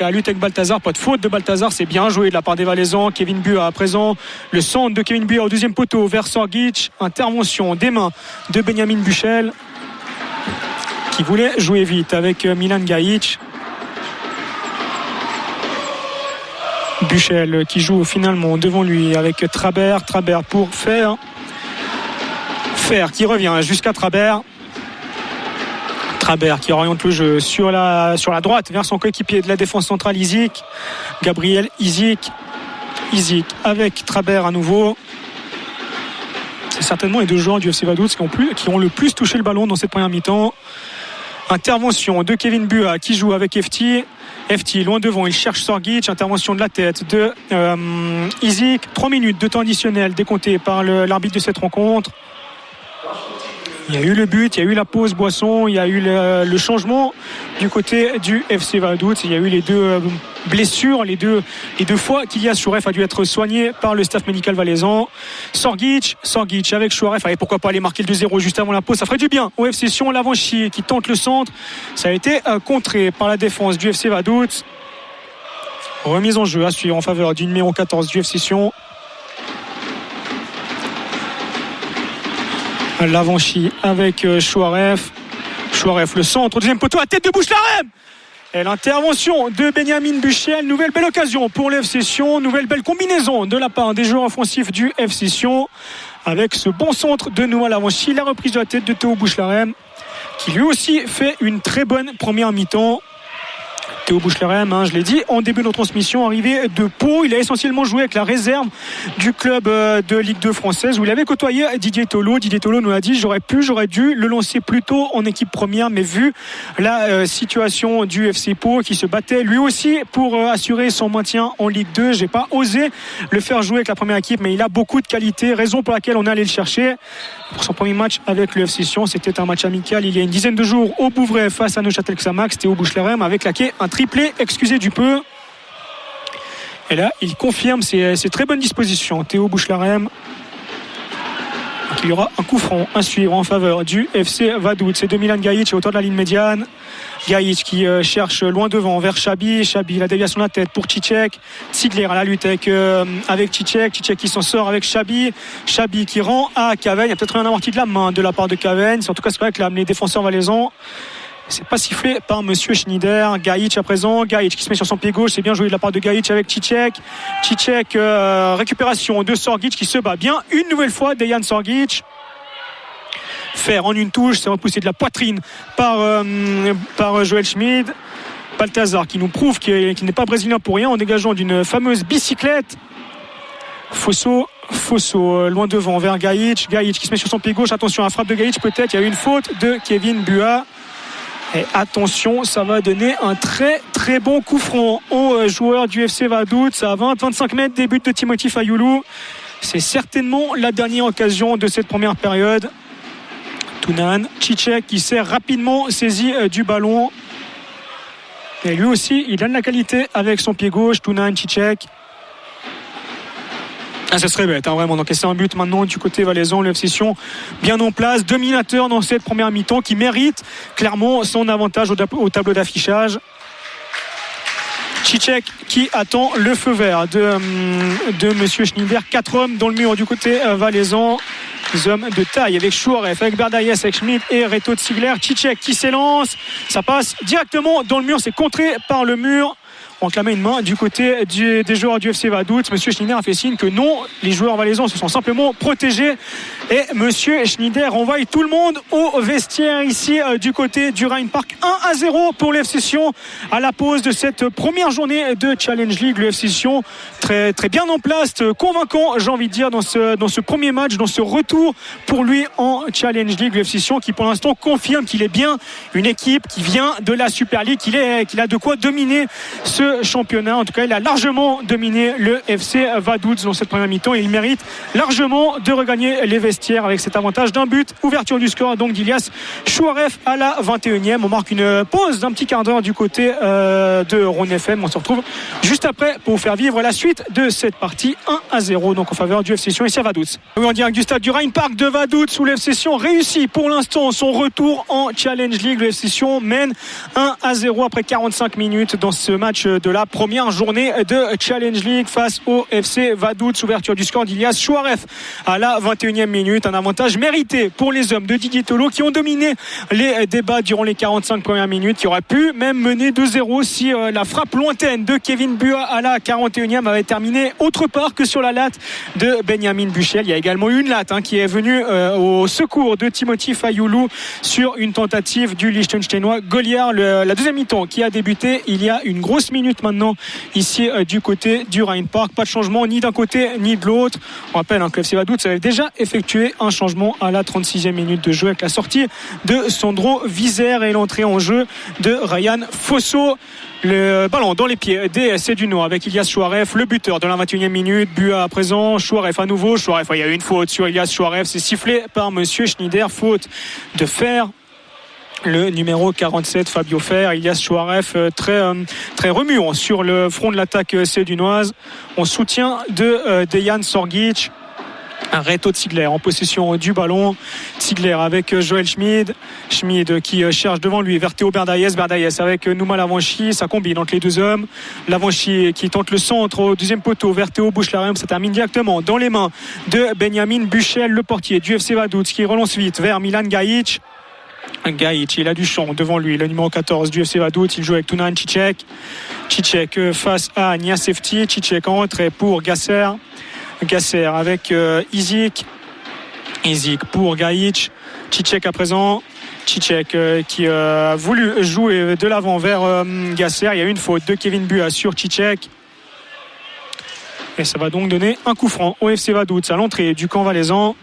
à la lutte avec Balthazar, pas de faute de Balthazar, c'est bien joué de la part des Valaisans. Kevin Bua à présent, le centre de Kevin Bua au deuxième poteau vers Sorgic, intervention des mains de Benjamin Buchel qui voulait jouer vite avec Milan Gajic. Buchel qui joue finalement devant lui avec Traber pour Fer qui revient jusqu'à Traber qui oriente le jeu sur la droite vers son coéquipier de la défense centrale Izik, Gabriel Izik avec Traber à nouveau. C'est certainement les deux joueurs du FC Vaduz qui ont le plus touché le ballon dans cette première mi-temps. Intervention de Kevin Bua qui joue avec FT loin devant, il cherche Sorgic. Intervention de la tête de Izik. 3 minutes de temps additionnel décompté par l'arbitre de cette rencontre. Il y a eu le but, il y a eu la pause boisson, il y a eu le changement du côté du FC Vaduz. Il y a eu les deux blessures, les deux fois qu'Ilias Chouaref a dû être soigné par le staff médical valaisan. Sorgic avec Chouaref. Allez, pourquoi pas aller marquer le 2-0 juste avant la pause, ça ferait du bien au FC Sion. Lavanchy qui tente le centre, ça a été contré par la défense du FC Vaduz. Remise en jeu à suivre en faveur du numéro 14 du FC Sion. Lavanchy avec Chouaref, le centre, deuxième poteau à tête de Bouchlarem. Et l'intervention de Benjamin Buchel, nouvelle belle occasion pour le FC Sion, nouvelle belle combinaison de la part des joueurs offensifs du FC Sion avec ce bon centre de Noah Lavanchy, la reprise de la tête de Théo Bouchlarem qui lui aussi fait une très bonne première mi-temps. Théo Bouchlarem, je l'ai dit en début de notre transmission, arrivé de Pau, il a essentiellement joué avec la réserve du club de Ligue 2 française où il avait côtoyé Didier Tolo. Didier Tolo nous a dit j'aurais dû le lancer plus tôt en équipe première, mais vu la situation du FC Pau qui se battait lui aussi pour assurer son maintien en Ligue 2, j'ai pas osé le faire jouer avec la première équipe, mais il a beaucoup de qualité, raison pour laquelle on est allé le chercher. Pour son premier match avec le FC Sion, c'était un match amical il y a une dizaine de jours au Bouvray face à Neuchâtel Xamax. Théo Bouchlarem avait claqué un triplé, excusez du peu. Et là, il confirme ses très bonnes dispositions. Théo Bouchlarem. Donc, il y aura un coup franc à suivre en faveur du FC Vaduz. C'est de Milan Gajic autour de la ligne médiane. Gajic qui cherche loin devant vers Chabi, la déviation de la tête pour Cicek. Ziegler à la lutte avec Cicek qui s'en sort avec Chabi qui rend à Cavenne. Il y a peut-être un amorti de la main de la part de Cavenne. En tout cas, c'est vrai que les défenseurs valaisans, c'est pas sifflé par monsieur Schneider. Gajic à présent, Gajic qui se met sur son pied gauche, c'est bien joué de la part de Gajic avec Cicek, récupération de Sorgic qui se bat bien une nouvelle fois, Dejan Sorgic. Fer en une touche, c'est repoussé de la poitrine par Joël Schmid. Balthazar qui nous prouve qu'il n'est pas brésilien pour rien en dégageant d'une fameuse bicyclette. Fosso loin devant vers Gajic qui se met sur son pied gauche. Attention à la frappe de Gajic, peut-être il y a eu une faute de Kevin Bua. Et attention, ça va donner un très très bon coup franc aux joueurs du FC Vaduz à 20-25 mètres des buts de Timothy Fayoulou. C'est certainement la dernière occasion de cette première période. Tounan, Cicek qui s'est rapidement saisi du ballon. Et lui aussi, il donne la qualité avec son pied gauche. Tounan, Cicek. Ça serait bête, hein, vraiment. Donc, c'est un but maintenant du côté valaisan. Le FC Sion bien en place, dominateur dans cette première mi-temps qui mérite clairement son avantage au tableau d'affichage. Cicek qui attend le feu vert de Monsieur Schneider. 4 hommes dans le mur du côté valaisan. Des hommes de taille avec Chouaref, avec Berdayes, avec Schmidt et Reto Ziegler. Cicek qui s'élance. Ça passe directement dans le mur. C'est contré par le mur. On réclamait une main du côté des joueurs du FC Vaduz. Monsieur Schneider a fait signe que non, les joueurs valaisans se sont simplement protégés. Et Monsieur Schneider envoie tout le monde au vestiaire ici du côté du Rheinpark. 1-0 pour le FC Sion à la pause de cette première journée de Challenge League. Le FC Sion très, très bien en place, convaincant, j'ai envie de dire, dans ce premier match, dans ce retour pour lui en Challenge League. Le FC Sion qui pour l'instant confirme qu'il est bien une équipe qui vient de la Super League, qu'il a de quoi dominer ce championnat. En tout cas, il a largement dominé le FC Vaduz dans cette première mi-temps et il mérite largement de regagner les vestiaires avec cet avantage d'un but. Ouverture du score donc d'Ilias Chouaref à la 21e. On marque une pause d'un petit quart d'heure du côté de Rhône FM. On se retrouve juste après pour faire vivre la suite de cette partie. 1-0 donc en faveur du FC Sion ici à Vaduz. Oui, en direct du stade du Rheinpark de Vaduz où le FC Sion réussit pour l'instant son retour en Challenge League. Le FC Sion mène 1-0 après 45 minutes dans ce match de la première journée de Challenge League face au FC Vaduz. Ouverture du score d'Ilias Chouaref à la 21e minute. Un avantage mérité pour les hommes de Didier Tolo qui ont dominé les débats durant les 45 premières minutes, qui auraient pu même mener 2-0 si la frappe lointaine de Kevin Bua à la 41e avait terminé autre part que sur la latte de Benjamin Buchel. Il y a également eu une latte qui est venue au secours de Timothy Fayoulou sur une tentative du Liechtensteinois Goliard. La deuxième mi-temps qui a débuté il y a une grosse minute maintenant ici du côté du Rheinpark. Pas de changement ni d'un côté ni de l'autre. On rappelle que le FC Vaduz avait déjà effectué un changement à la 36e minute de jeu avec la sortie de Sandro Vizère et l'entrée en jeu de Ryan Fosso. Le ballon dans les pieds des Cédunois avec Ilias Chouaref, le buteur de la 21e minute. But à présent, Chouaref à nouveau. Chouaref, il y a eu une faute sur Ilias Chouaref. C'est sifflé par Monsieur Schneider. Faute de fer. Le numéro 47 Fabio Fer. Ilias Chouaref très remuant sur le front de l'attaque cédunoise en soutien de Dejan Sorgic. Reto Ziegler en possession du ballon. Ziegler avec Joel Schmid qui cherche devant lui vers Théo Berdayes avec Nouma Lavanchi. Ça combine entre les deux hommes. Lavanchi qui tente le centre au deuxième poteau vers Théo Bouchlarem. Ça termine directement dans les mains de Benjamin Buchel, le portier du FC Vaduz, qui relance vite vers Milan Gajic. Il a du champ devant lui, le numéro 14 du FC Vaduz. Il joue avec Tounan Cicek face à Niasefti. Cicek en retrait pour Gasser avec Izik pour Gajic. Cicek à présent. Cicek qui a voulu jouer de l'avant vers Gasser. Il y a une faute de Kevin Bua sur Cicek. Et ça va donc donner un coup franc au FC Vaduz à l'entrée du camp valaisan.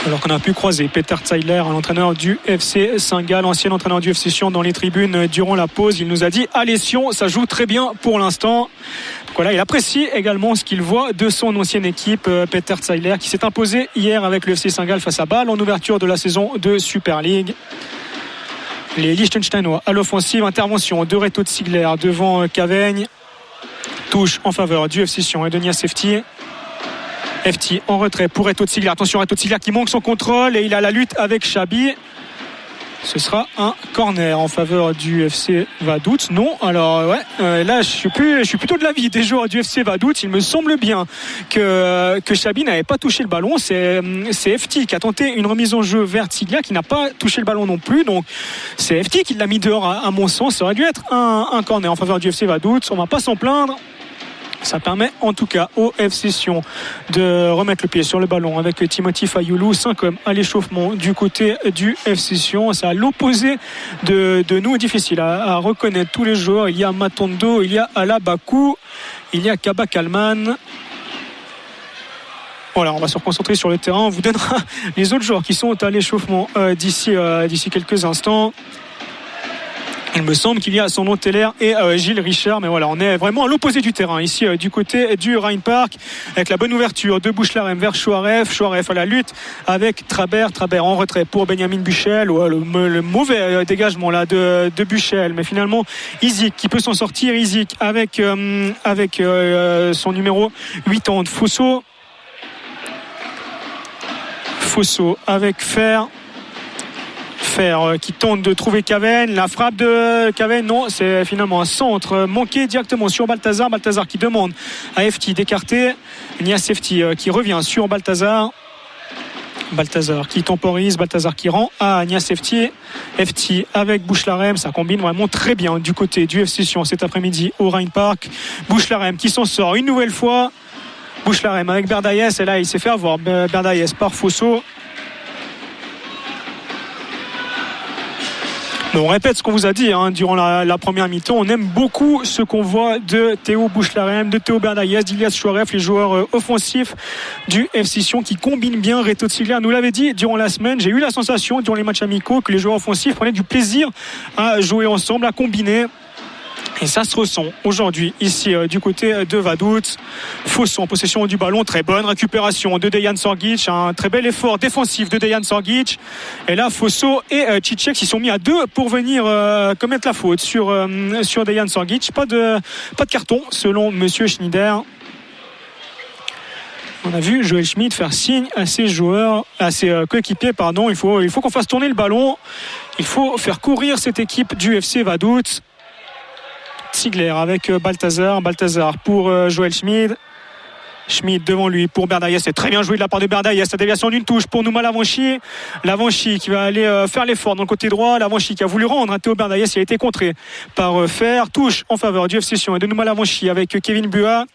Alors qu'on a pu croiser Peter Zeidler, l'entraîneur du FC Saint-Gall, ancien entraîneur du FC Sion, dans les tribunes durant la pause. Il nous a dit: allez Sion, ça joue très bien pour l'instant. Donc voilà, il apprécie également ce qu'il voit de son ancienne équipe, Peter Zeidler, qui s'est imposé hier avec le FC Saint-Gall face à Bâle en ouverture de la saison de Super League. Les Liechtensteinois à l'offensive, intervention de Reto Ziegler devant Caveigne. Touche en faveur du FC Sion et de Niasefti. FT en retrait pour Reto Ziegler. Attention, Reto Ziegler qui manque son contrôle et il a la lutte avec Chabi. Ce sera un corner en faveur du FC Vaduz. Non, alors là je suis plutôt de l'avis des joueurs du FC Vaduz. Il me semble bien que Chabi n'avait pas touché le ballon. C'est FT qui a tenté une remise en jeu vers Ziegler, qui n'a pas touché le ballon non plus. Donc c'est FT qui l'a mis dehors à mon sens. Ça aurait dû être un corner en faveur du FC Vaduz. On ne va pas s'en plaindre. Ça permet en tout cas au FC Sion de remettre le pied sur le ballon avec Timothy Fayoulou. 5 hommes à l'échauffement du côté du FC Sion. C'est à l'opposé de nous, difficile à reconnaître tous les joueurs. Il y a Matondo, il y a Alabakou, il y a Kaba Kalman. Voilà, on va se reconcentrer sur le terrain. On vous donnera les autres joueurs qui sont à l'échauffement d'ici quelques instants. Il me semble qu'il y a son nom Teller et Gilles Richard, mais voilà, on est vraiment à l'opposé du terrain ici du côté du Rhein Park, avec la bonne ouverture de Bouchlarem vers Chouaref à la lutte avec Trabert en retrait pour Benjamin Buchel, le mauvais dégagement là de Buchel, mais finalement Izik qui peut s'en sortir, Izik avec son numéro 80 Fosso avec Fer qui tente de trouver Caven, la frappe de Caven, non, c'est finalement un centre manqué directement sur Balthazar qui demande à Efti d'écarter, Nias Efti qui revient sur Balthazar qui temporise, Balthazar qui rend à Nias Efti avec Bouchlarem, ça combine vraiment très bien du côté du FC Sion cet après-midi au Rhein Park. Bouchlarem qui s'en sort une nouvelle fois, Bouchlarem avec Berdaïes, et là il s'est fait avoir Berdaïes par Fosso. On répète ce qu'on vous a dit durant la première mi-temps. On aime beaucoup ce qu'on voit de Théo Bouchlarem, de Théo Berdaïes, d'Ilias Chouaref, les joueurs offensifs du FC Sion qui combinent bien. Reto Ziegler nous l'avait dit durant la semaine. J'ai eu la sensation durant les matchs amicaux que les joueurs offensifs prenaient du plaisir à jouer ensemble, à combiner. Et ça se ressent aujourd'hui ici du côté de Vaduz. Fosso en possession du ballon, très bonne récupération de Dejan Sorgic, un très bel effort défensif de Dejan Sorgic. Et là Fosso et Cicek s'y sont mis à deux pour venir commettre la faute sur Dejan Sorgic. Pas de carton selon monsieur Schneider. On a vu Joel Schmidt faire signe à ses coéquipiers. Il faut qu'on fasse tourner le ballon. Il faut faire courir cette équipe du FC Vaduz. Ziegler avec Balthazar pour Joel Schmid devant lui pour Berdaïes, c'est très bien joué de la part de Berdaïes, la déviation d'une touche pour Nouma Lavanchi qui va aller faire l'effort dans le côté droit, Lavanchi qui a voulu rendre Théo Berdaïes, il a été contré par Fer, touche en faveur du FC Sion et de Nouma Lavanchi avec Kevin Bua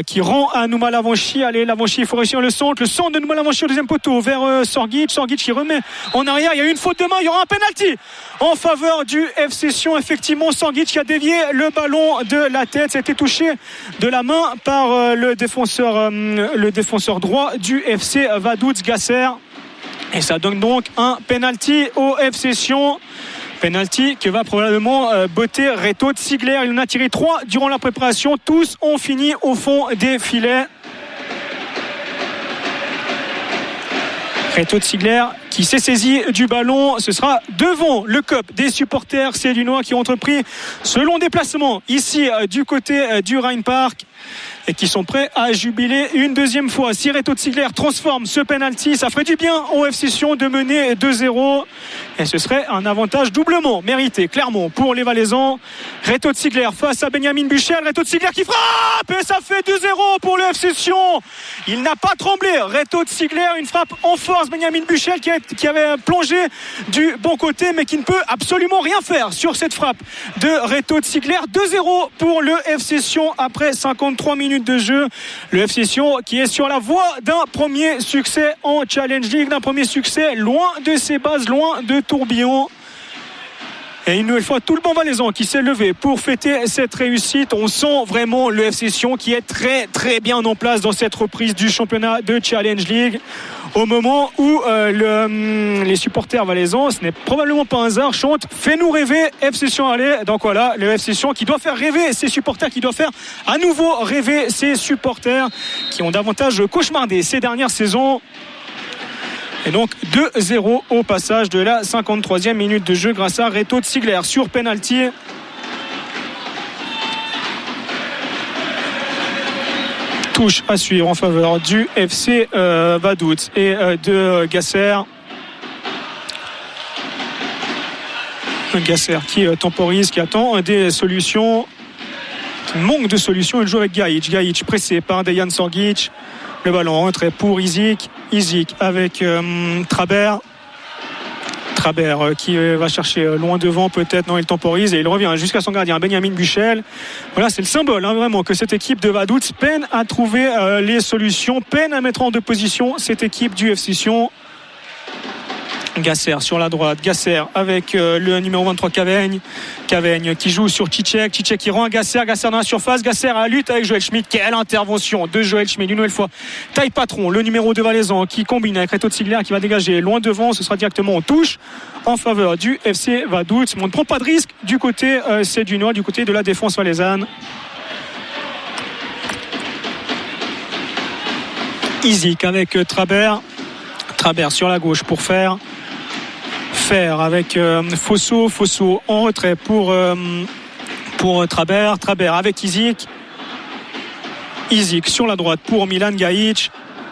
qui rend à Nouma Lavanchi. Allez, Lavanchi, il faut réussir le centre de Nouma Lavanchi au deuxième poteau vers Sorgic qui remet en arrière, il y a eu une faute de main, il y aura un penalty en faveur du FC Sion. Effectivement, Sorgic qui a dévié le ballon de la tête, c'était touché de la main par le défenseur droit du FC Vaduz, Gasser, et ça donne donc un penalty au FC Sion. Penalty que va probablement botter Reto Ziegler. Il en a tiré 3 durant la préparation. Tous ont fini au fond des filets. Reto Ziegler qui s'est saisi du ballon. Ce sera devant le COP des supporters cédunois qui ont entrepris ce long déplacement ici du côté du Rhein Park et qui sont prêts à jubiler une deuxième fois. Si Reto Ziegler transforme ce penalty, ça ferait du bien au FC Sion de mener 2-0 et ce serait un avantage doublement mérité clairement pour les Valaisans. Reto Ziegler face à Benjamin Buchel, Reto Ziegler qui frappe et ça fait 2-0 pour le FC Sion. Il n'a pas tremblé, Reto Ziegler, une frappe en force, Benjamin Buchel qui avait plongé du bon côté mais qui ne peut absolument rien faire sur cette frappe de Reto Ziegler. 2-0 pour le FC Sion après 53 minutes de jeu. Le FC Sion qui est sur la voie d'un premier succès en Challenge League, d'un premier succès loin de ses bases, loin de tourbillon. Et une nouvelle fois, tout le banc valaisan qui s'est levé pour fêter cette réussite. On sent vraiment le FC Sion qui est très très bien en place dans cette reprise du championnat de Challenge League. Au moment où les supporters valaisans, ce n'est probablement pas un hasard, chantent « Fais-nous rêver, FC Sion, allez ». Donc voilà, le FC Sion qui doit faire rêver ses supporters, qui doit faire à nouveau rêver ses supporters qui ont davantage cauchemardé ces dernières saisons. Et donc 2-0 au passage de la 53e minute de jeu grâce à Reto Ziegler sur penalty. Touche à suivre en faveur du FC Vaduz et de Gasser. Gasser qui temporise, qui attend des solutions, qui manque de solutions. Il joue avec Gajic pressé par Dejan Sorgic. Le ballon en retrait pour Izik avec Trabert qui va chercher loin devant peut-être, non, il temporise et il revient jusqu'à son gardien Benjamin Buchel. Voilà, c'est le symbole vraiment que cette équipe de Vaduz peine à trouver les solutions, peine à mettre en deux positions cette équipe du FC Sion. Gasser sur la droite, Gasser avec le numéro 23 Caveigne qui joue sur Cicek qui rend à Gasser dans la surface, Gasser à la lutte avec Joël Schmidt. Quelle intervention de Joël Schmidt, une nouvelle fois taille patron, le numéro 2 valaisan qui combine avec Reto Ziegler qui va dégager loin devant, ce sera directement en touche en faveur du FC Vaduz. On ne prend pas de risque du côté sédunois, du côté de la défense valaisanne. Izik avec Trabert sur la gauche pour faire avec Fosso en retrait pour Trabert avec Izik sur la droite pour Milan Gajic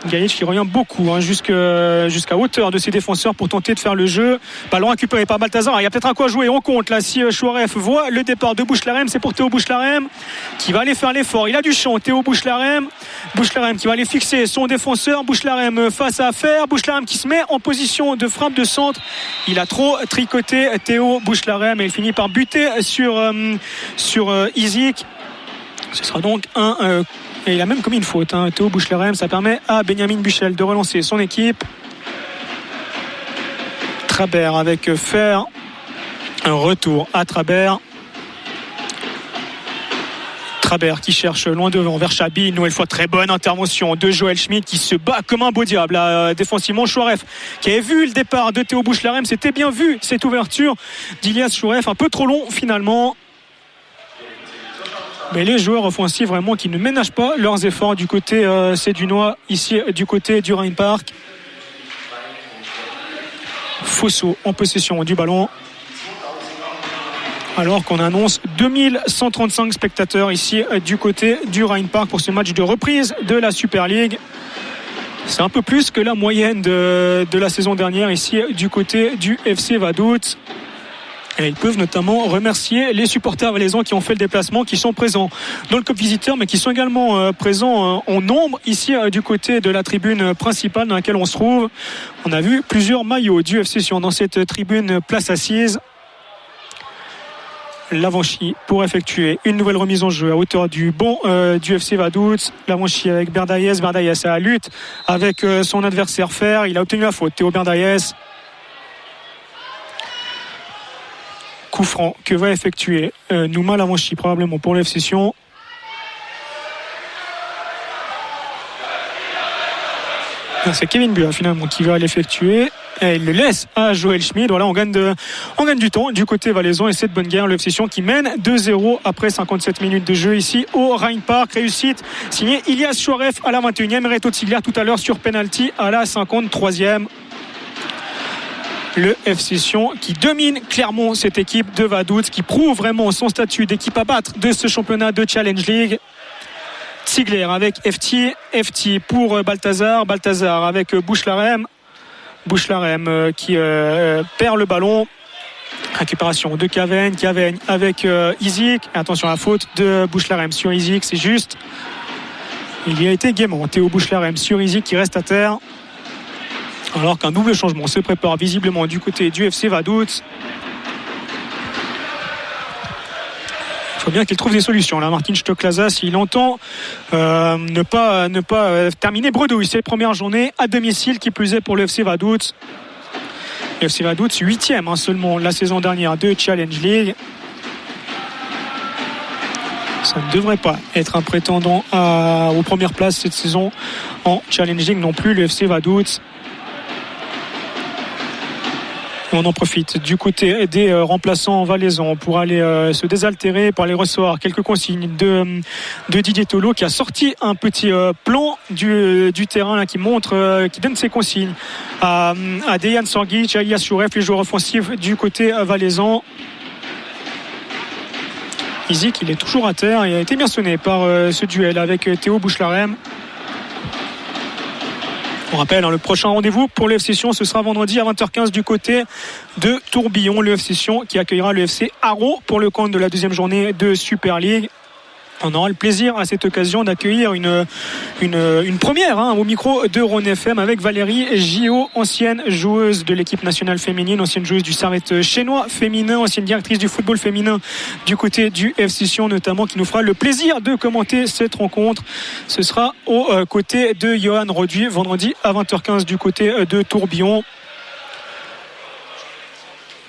qui revient beaucoup jusqu'à hauteur de ses défenseurs pour tenter de faire le jeu. Ballon récupéré par Balthazar. Il y a peut-être à quoi jouer, on compte là. Si Chouaref voit le départ de Bouchlarem, c'est pour Théo Bouchlarem qui va aller faire l'effort. Il a du champ, Théo Bouchlarem qui va aller fixer son défenseur. Bouchlarem face à affaire, Bouchlarem qui se met en position de frappe de centre. Il a trop tricoté Théo Bouchlarem et il finit par buter sur Izik. Ce sera donc et il a même commis une faute, Théo Bouchlarem. Ça permet à Benjamin Buchel de relancer son équipe. Trabert avec Fer, un retour à Trabert qui cherche loin devant vers Chabi. Une nouvelle fois très bonne intervention de Joël Schmidt qui se bat comme un beau diable défensivement. Chouaref qui avait vu le départ de Théo Bouchlarem, c'était bien vu cette ouverture d'Ilias Chouaref, un peu trop long finalement. Mais les joueurs offensifs vraiment qui ne ménagent pas leurs efforts du côté sédunois, ici du côté du Rhein Park. Fosso en possession du ballon. Alors qu'on annonce 2135 spectateurs ici du côté du Rhein Park pour ce match de reprise de la Super League. C'est un peu plus que la moyenne de la saison dernière ici du côté du FC Vaduz. Et ils peuvent notamment remercier les supporters valaisans qui ont fait le déplacement, qui sont présents dans le COP visiteur, mais qui sont également présents en nombre ici du côté de la tribune principale dans laquelle on se trouve. On a vu plusieurs maillots du FC Sion dans cette tribune place assise. Lavanchy pour effectuer une nouvelle remise en jeu à hauteur du banc du FC Vaduz. Lavanchy avec Berdaïez à la lutte avec son adversaire Fer. Il a obtenu la faute, Théo Berdaïez. Coup franc que va effectuer Nouma Lavanchy probablement pour le FC Sion. C'est Kevin Bua finalement qui va l'effectuer et il le laisse à Joël Schmidt. Voilà, on gagne du temps du côté valaisan et c'est de bonne guerre. Le FC Sion qui mène 2-0 après 57 minutes de jeu ici au Rhein Park. Réussite signé Ilias Chouaref à la 21e, Reto Ziegler tout à l'heure sur penalty à la 53e. Le FC Sion qui domine clairement cette équipe de Vaduz, qui prouve vraiment son statut d'équipe à battre de ce championnat de Challenge League. Ziegler avec FT pour Balthazar avec Bouchlarem qui perd le ballon. Récupération de Caveigne avec Izik. Attention à la faute de Bouchlarem sur Izik, c'est juste. Il y a été gaiement, Théo Bouchlarem sur Izik qui reste à terre. Alors qu'un double changement se prépare visiblement du côté du FC Vaduz. Il faut bien qu'il trouve des solutions là, Martin Stocklaza, s'il entend ne pas terminer bredouille cette première journée à domicile, qui plus est pour le FC Vaduz. Le FC Vaduz 8e seulement la saison dernière de Challenge League. Ça ne devrait pas être un prétendant aux premières places cette saison en Challenge League non plus, le FC Vaduz. On en profite du côté des remplaçants valaisans pour aller se désaltérer, pour aller recevoir quelques consignes de Didier Tolo, qui a sorti un petit plan du terrain là, qui montre, qui donne ses consignes à Dejan Sorgic, à Ilias Chouaref, les joueurs offensifs du côté valaisan. Izik, il est toujours à terre et a été bien sonné par ce duel avec Théo Bouchlarem. On rappelle, le prochain rendez-vous pour le FC Sion, ce sera vendredi à 20h15 du côté de Tourbillon. Le FC Sion qui accueillera le FC Haro pour le compte de la deuxième journée de Super League. On aura le plaisir à cette occasion d'accueillir une première au micro de Rhône FM avec Valérie Gillot, ancienne joueuse de l'équipe nationale féminine, ancienne joueuse du Servette chénois féminin, ancienne directrice du football féminin du côté du FC Sion notamment, qui nous fera le plaisir de commenter cette rencontre. Ce sera aux côtés de Johan Roduit vendredi à 20h15 du côté de Tourbillon.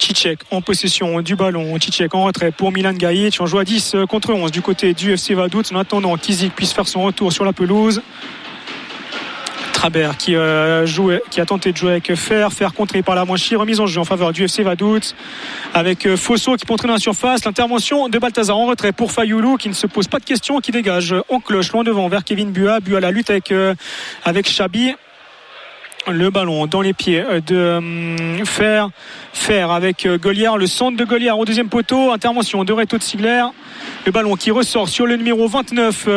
Cicek en possession du ballon. Cicek en retrait pour Milan Gajic. On joue à 10 contre 11 du côté du FC Vaduz en attendant qu'Izik puisse faire son retour sur la pelouse. Traber qui a tenté de jouer avec Fer contré par la Manchi, remise en jeu en faveur du FC Vaduz avec Fosso qui peut entrer dans la surface. L'intervention de Balthazar en retrait pour Fayoulou qui ne se pose pas de questions, qui dégage en cloche loin devant vers Kevin Bua la lutte avec Chabi. Le ballon dans les pieds de Fer avec Goliard, le centre de Goliard au deuxième poteau, intervention de Reto de Sigler. Le ballon qui ressort sur le numéro 29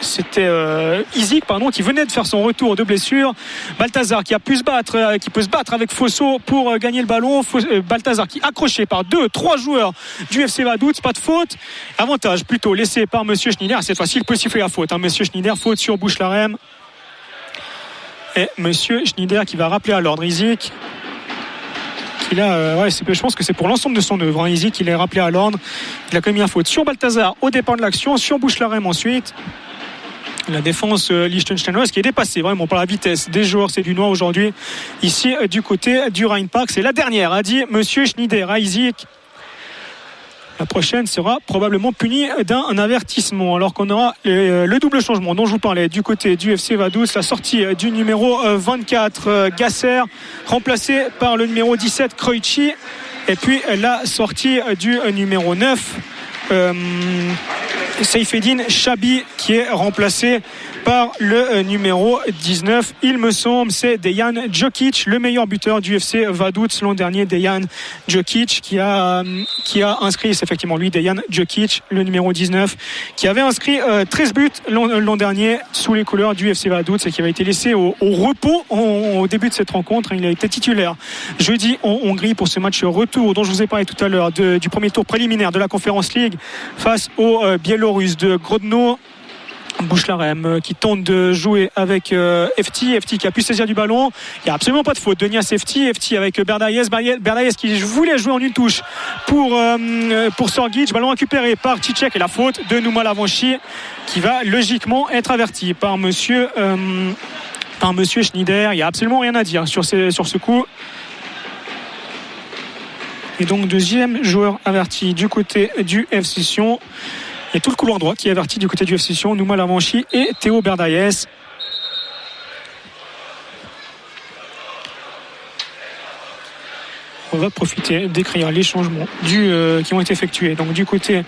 c'était Izik qui venait de faire son retour de blessure. Balthazar qui peut se battre avec Fosso pour gagner le ballon. Balthazar qui accroché par 2-3 joueurs du FC Vaduz, pas de faute, avantage plutôt laissé par monsieur Schneider. Cette fois-ci il peut siffler la faute, monsieur Schneider, faute sur Bouchlarem. Et monsieur Schneider qui va rappeler à l'ordre Izik. Je pense que c'est pour l'ensemble de son œuvre. Izik, il est rappelé à l'ordre. Il a commis une faute sur Balthazar au départ de l'action, sur Bouchlarem ensuite. La défense liechtensteinoise qui est dépassée vraiment par la vitesse des joueurs sédunois aujourd'hui. Ici, du côté du Rheinpark, c'est la dernière, a dit monsieur Schneider à Izik. La prochaine sera probablement punie d'un avertissement, alors qu'on aura le double changement dont je vous parlais du côté du FC Vaduz, la sortie du numéro 24 Gasser remplacé par le numéro 17 Kreuchi, et puis la sortie du numéro 9 Seifedine Chabi qui est remplacé par le numéro 19, il me semble, c'est Dejan Djokic, le meilleur buteur du FC Vaduz l'an dernier. Dejan Djokic qui a inscrit, c'est effectivement lui, Dejan Djokic, le numéro 19, qui avait inscrit 13 buts l'an dernier sous les couleurs du FC Vaduz et qui avait été laissé au repos au début de cette rencontre. Il a été titulaire jeudi en Hongrie pour ce match retour dont je vous ai parlé tout à l'heure du premier tour préliminaire de la Conference League face aux Biélorusses de Grodno. Bouchlarem qui tente de jouer avec Efti qui a pu saisir du ballon. Il n'y a absolument pas de faute de Nias Efti avec Berdayes qui voulait jouer en une touche pour Sorgic. Ballon récupéré par Cicek et la faute de Nouma Lavanchi qui va logiquement être averti par monsieur Schneider. Il n'y a absolument rien à dire sur ce coup. Et donc deuxième joueur averti du côté du FC Sion. Il y a tout le couloir droit qui est averti du côté du FC Sion, Nouma Lavanchi et Théo Berdayes. On va profiter d'écrire les changements qui ont été effectués. Donc du côté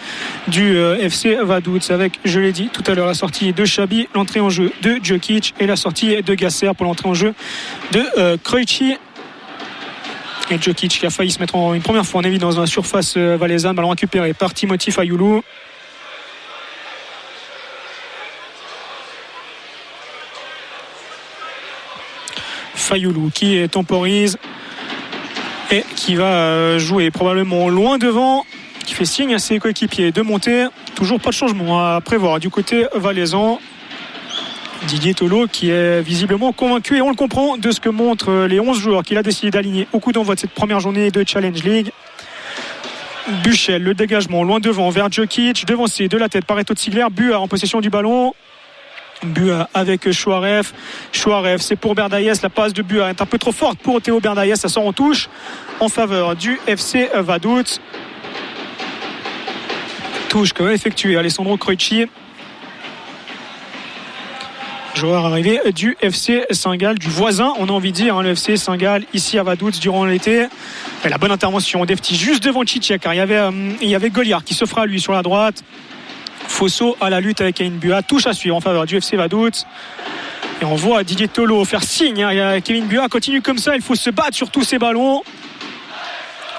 du FC Vaduz avec, je l'ai dit tout à l'heure, la sortie de Chabi, l'entrée en jeu de Djokic et la sortie de Gasser pour l'entrée en jeu de Kreuchi. Et Djokic qui a failli se mettre une première fois en évidence dans la surface valaisanne. Ballon récupéré par Timothy Fayoulou. Fayoulou qui temporise et qui va jouer probablement loin devant, qui fait signe à ses coéquipiers de monter. Toujours pas de changement à prévoir du côté valaisan. Didier Tolo qui est visiblement convaincu, et on le comprend, de ce que montrent les 11 joueurs qu'il a décidé d'aligner au coup d'envoi de cette première journée de Challenge League. Buchel, le dégagement loin devant vers Djokic, devancé de la tête par Reto de Sigler. Bua en possession du ballon. Bua avec Chouarev, c'est pour Berdayes. La passe de Bua est un peu trop forte pour Théo Berdayes. Ça sort en touche en faveur du FC Vaduz. Touche que va effectuer Alessandro Kreuchi, joueur arrivé du FC Saint-Gall, du voisin, on a envie de dire, le FC Saint-Gall ici à Vaduz durant l'été. Et la bonne intervention d'Efti juste devant Cicek, car il y avait Goliard qui s'offre à lui sur la droite. Fosso à la lutte avec Kevin Bua, touche à suivre en faveur du FC Vaduz. Et on voit Didier Tolo faire signe, Kevin Bua continue comme ça, il faut se battre sur tous ces ballons.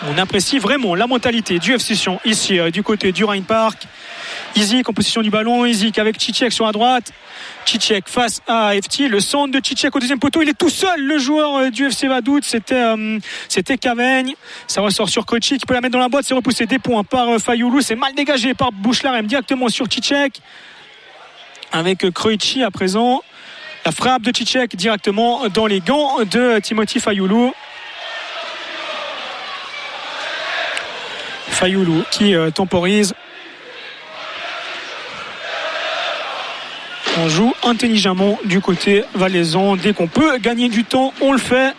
On apprécie vraiment la mentalité du FC Sion ici du côté du Rheinpark. Izik en possession du ballon, Izik avec Cicek sur la droite. Cicek face à Efti, le centre de Cicek au deuxième poteau, il est tout seul, le joueur du FC Vaduz, c'était Caveigne. Ça ressort sur Kreuchi qui peut la mettre dans la boîte, c'est repoussé des points par Fayoulou, c'est mal dégagé par Bouchlarem directement sur Cicek avec Kreuchi à présent. La frappe de Cicek directement dans les gants de Timothy Fayoulou. Fayoulou qui temporise. On joue intelligemment du côté valaisan. Dès qu'on peut gagner du temps, on le fait.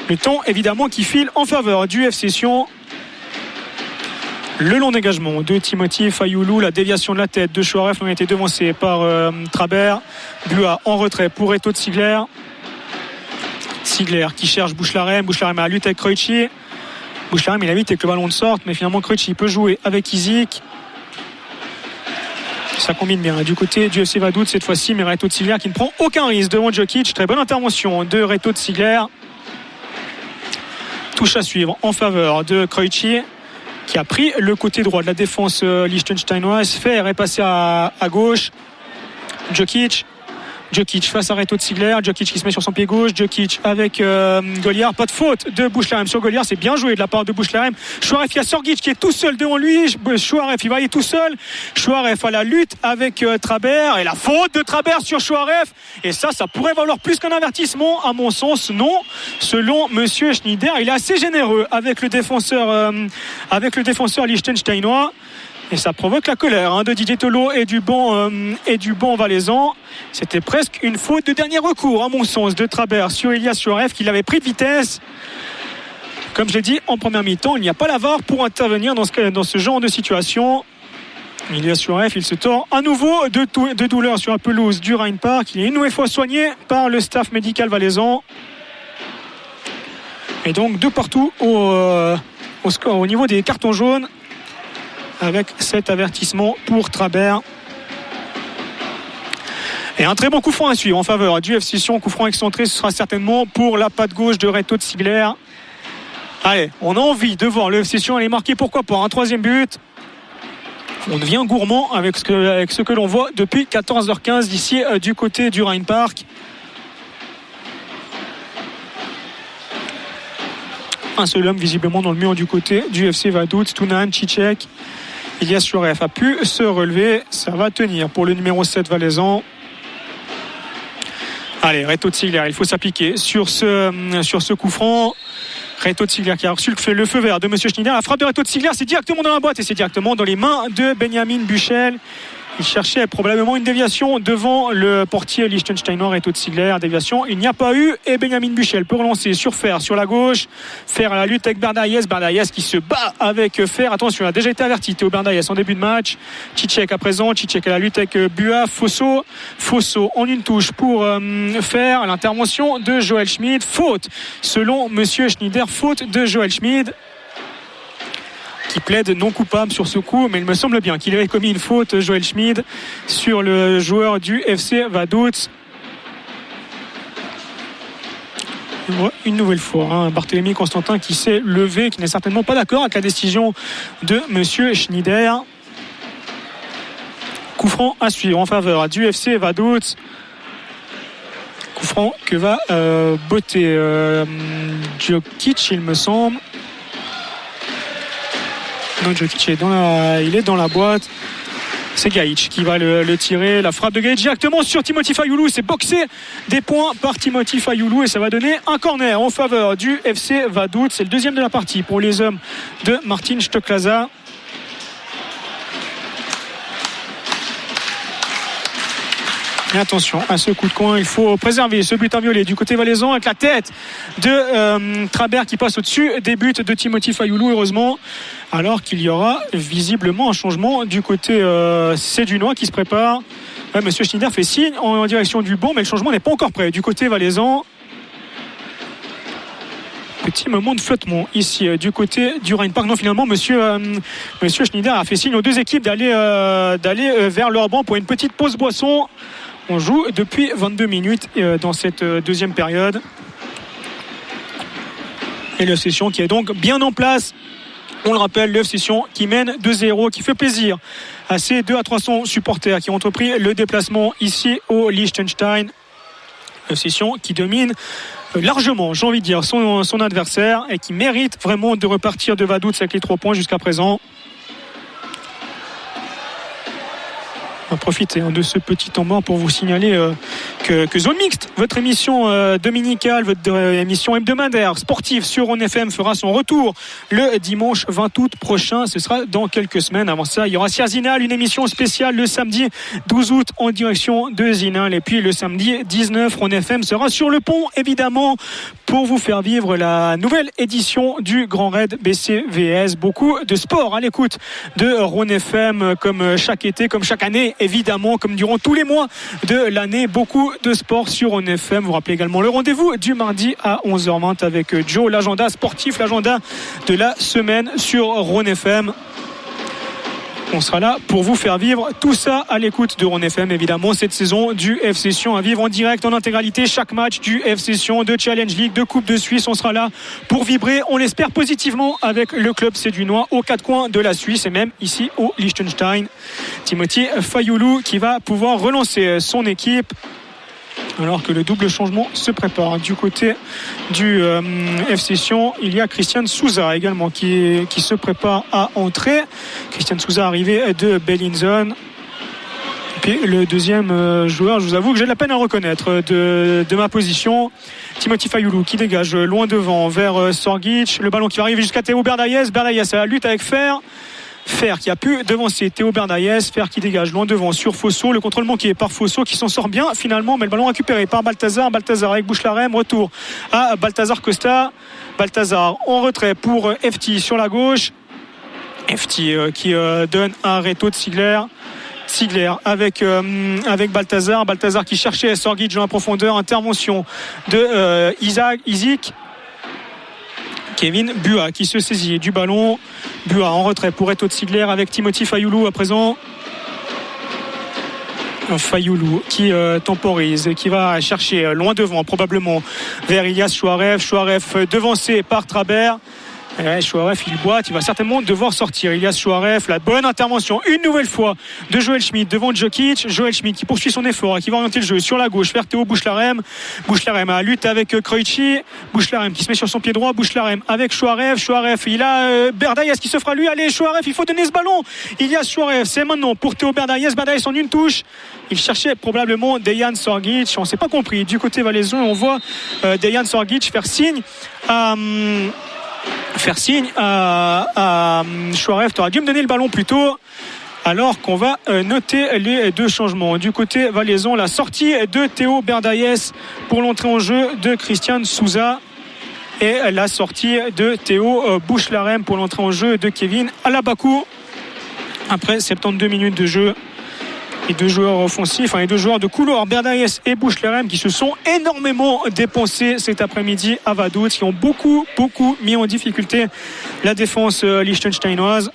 Le temps évidemment qui file en faveur du FC Sion. Le long dégagement de Timothy Fayoulou, la déviation de la tête de Chouaref ont été devancés par Trabert. Bua en retrait pour Reto de Sigler. Sigler qui cherche Bouchlarem. Bouchlarem a la lutte avec Kreuchi. Bouchlarem il a vite que le ballon de sorte, mais finalement Kreuchi peut jouer avec Izik. Ça combine bien du côté du FC Vaduz cette fois-ci, mais Reto de Sigler qui ne prend aucun risque devant Djokic. Très bonne intervention de Reto de Sigler. Touche à suivre en faveur de Kreuchi, qui a pris le côté droit de la défense liechtensteinoise. Fer est passé à gauche. Djokic face à Reto de Sigler. Djokic qui se met sur son pied gauche. Djokic avec Goliar. Pas de faute de Bouchlarem sur Goliar. C'est bien joué de la part de Bouchlarem. Chouaref, il y a Sorgic qui est tout seul devant lui. Chouaref, il va aller tout seul. Chouaref à la lutte avec Trabert. Et la faute de Trabert sur Chouaref. Et ça pourrait valoir plus qu'un avertissement. À mon sens, non. Selon Monsieur Schneider, il est assez généreux avec le défenseur liechtensteinois. Et ça provoque la colère de Didier Tolo et du banc valaisan. C'était presque une faute de dernier recours, à mon sens, de Trabert sur Elias Chouaref, qui l'avait pris de vitesse. Comme je l'ai dit en première mi-temps, il n'y a pas la VAR pour intervenir dans ce genre de situation. Elias Chouaref, il se tord à nouveau de douleur sur la pelouse du Rhein-Park. Il est une nouvelle fois soigné par le staff médical valaisan. Et donc de partout au score, au niveau des cartons jaunes, avec cet avertissement pour Trabert. Et un très bon coup franc à suivre en faveur du FC Sion. Coup franc excentré, ce sera certainement pour la patte gauche de Reto de Sigler. Allez, on a envie de voir le FC Sion aller marquer, pourquoi pas, un troisième but. On devient gourmand avec ce que l'on voit depuis 14h15 d'ici du côté du Rhein-Park. Un seul homme visiblement dans le mur du côté du FC Vaduz, Tunan, Cicek. Elias Chouaref a pu se relever, ça va tenir pour le numéro 7 valaisan. Allez, Reto de Sigler, il faut s'appliquer sur ce coup franc. Reto de Sigler qui a reçu le feu vert de Monsieur Schneider. La frappe de Reto de Sigler, c'est directement dans la boîte et c'est directement dans les mains de Benjamin Buchel. Il cherchait probablement une déviation devant le portier liechtensteinois Reto de Sigler. Déviation, il n'y a pas eu. Et Benjamin Buchel peut relancer sur Fer sur la gauche. Fer à la lutte avec Berdayes. Berdayes qui se bat avec Fer. Attention, il a déjà été averti Théo Berdayes en début de match. Cicek à présent. Cicek à la lutte avec Bua. Fosso en une touche pour Fer. L'intervention de Joel Schmid. Faute, selon Monsieur Schneider, faute de Joel Schmid, qui plaide non coupable sur ce coup, mais il me semble bien qu'il avait commis une faute, Joel Schmid, sur le joueur du FC Vaduz. Une nouvelle fois, Barthélemy Constantin qui s'est levé, qui n'est certainement pas d'accord avec la décision de Monsieur Schneider. Coup franc à suivre en faveur du FC Vaduz. Coup franc que va botter Djokic, il me semble. Non, Djokic il est dans la boîte. C'est Gaïch qui va le tirer. La frappe de Gaïch directement sur Timothy Fayoulou. C'est boxé des points par Timothy Fayoulou et ça va donner un corner en faveur du FC Vaduz. C'est le deuxième de la partie pour les hommes de Martin Stocklasa. Et attention à ce coup de coin, il faut préserver ce but inviolé du côté valaisan avec la tête de Trabert qui passe au-dessus des buts de Timothy Fayoulou, heureusement, alors qu'il y aura visiblement un changement du côté sédunois qui se prépare. Monsieur Schneider fait signe en direction du banc, mais le changement n'est pas encore prêt du côté valaisan. Petit moment de flottement ici du côté du Rhein-Park. Non, finalement, Monsieur Schneider a fait signe aux deux équipes d'aller vers leur banc pour une petite pause boisson. On joue depuis 22 minutes dans cette deuxième période. Et le Sion qui est donc bien en place. On le rappelle, le Sion qui mène 2-0, qui fait plaisir à ses 200 à 300 supporters qui ont entrepris le déplacement ici au Liechtenstein. Le Sion qui domine largement, j'ai envie de dire, son adversaire et qui mérite vraiment de repartir de Vaduz avec les 3 points jusqu'à présent. On va profiter de ce petit temps mort pour vous signaler que Zone Mixte, votre émission dominicale, votre émission hebdomadaire sportive sur Rhône FM fera son retour le dimanche 20 août prochain. Ce sera dans quelques semaines. Avant ça, il y aura Zinal, une émission spéciale le samedi 12 août en direction de Zinal. Et puis le samedi 19, Rhône FM sera sur le pont, évidemment, pour vous faire vivre la nouvelle édition du Grand Raid BCVS. Beaucoup de sport à l'écoute de Rhône FM, comme chaque été, comme chaque année, évidemment, comme durant tous les mois de l'année. Beaucoup de sport sur Rhône FM. Vous rappelez également le rendez-vous du mardi à 11h20 avec Joe, l'agenda sportif, l'agenda de la semaine sur Rhône FM. On sera là pour vous faire vivre tout ça à l'écoute de Rhône FM, évidemment, cette saison du FC Sion à vivre en direct, en intégralité, chaque match du FC Sion, de Challenge League, de Coupe de Suisse. On sera là pour vibrer, on l'espère positivement, avec le club sédunois aux quatre coins de la Suisse et même ici au Liechtenstein. Timothy Fayoulou qui va pouvoir relancer son équipe, alors que le double changement se prépare. Du côté du FC Sion, il y a Christian Souza également qui se prépare à entrer. Christian Souza arrivé de Bellinzone. Et puis le deuxième joueur, je vous avoue que j'ai de la peine à reconnaître de ma position. Timothy Fayoulou qui dégage loin devant vers Sorgic. Le ballon qui va arriver jusqu'à Théo Berdayes. Berdayes à la lutte avec Fer qui a pu devancer Théo Berdayes. Fer qui dégage loin devant sur Fosso. Le contrôle manqué par Fosso qui s'en sort bien finalement, mais le ballon récupéré par Balthazar avec Bouchlarem. Retour à Balthazar Costa. Balthazar en retrait pour FT sur la gauche. FT qui donne un Reto de Sigler avec Balthazar qui cherchait Sorgic dans la profondeur. Intervention de Isaac. Kevin Bua qui se saisit du ballon. Bua en retrait pour Reto de Sigler avec Timothy Fayoulou à présent. Fayoulou qui temporise et qui va chercher loin devant, probablement vers Ilias Chouaref. Chouaref devancé par Trabert. Chouaref il boite, il va certainement devoir sortir. Ilias Chouaref, la bonne intervention une nouvelle fois de Joel Schmidt devant Djokic. Joel Schmidt qui poursuit son effort, qui va orienter le jeu sur la gauche vers Théo Bouchlarem à lutte avec Krejci. Bouchlarem qui se met sur son pied droit. Bouchlarem avec Chouaref, il a Berdayes qui s'offre à lui. Allez Chouaref, il faut donner ce ballon. Ilias Chouaref, c'est maintenant pour Théo Berdayes en une touche. Il cherchait probablement Dejan Sorgic, on ne s'est pas compris du côté valaisan. On voit Dejan Sorgic faire signe à Chouaref. Tu aurais dû me donner le ballon plus tôt. Alors qu'on va noter les deux changements. Du côté valaisan, la sortie de Théo Berdayes pour l'entrée en jeu de Christian Souza et la sortie de Théo Bouchlarem pour l'entrée en jeu de Kevin Alabakou. Après 72 minutes de jeu, les deux joueurs offensifs, les deux joueurs de couloir, Berdayes et Bouchlarem, qui se sont énormément dépensés cet après-midi à Vaduz, qui ont beaucoup mis en difficulté la défense liechtensteinoise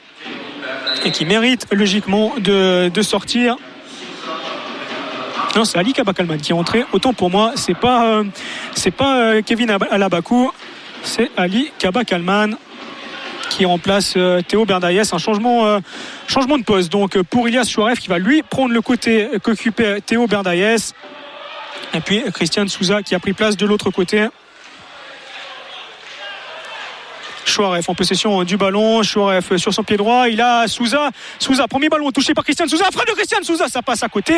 et qui méritent logiquement de sortir. Non, c'est Ali Kabakalman qui est entré. Autant pour moi, c'est pas Kevin Alabakou, c'est Ali Kabakalman qui remplace Théo Berdayes. Un changement de poste donc pour Ilias Chouaref qui va lui prendre le côté qu'occupait Théo Berdayes, et puis Christian Souza qui a pris place de l'autre côté. Chouaref en possession du ballon. Chouaref sur son pied droit. Il a Souza, premier ballon touché par Christian Souza. Frappe de Christian Souza, ça passe à côté.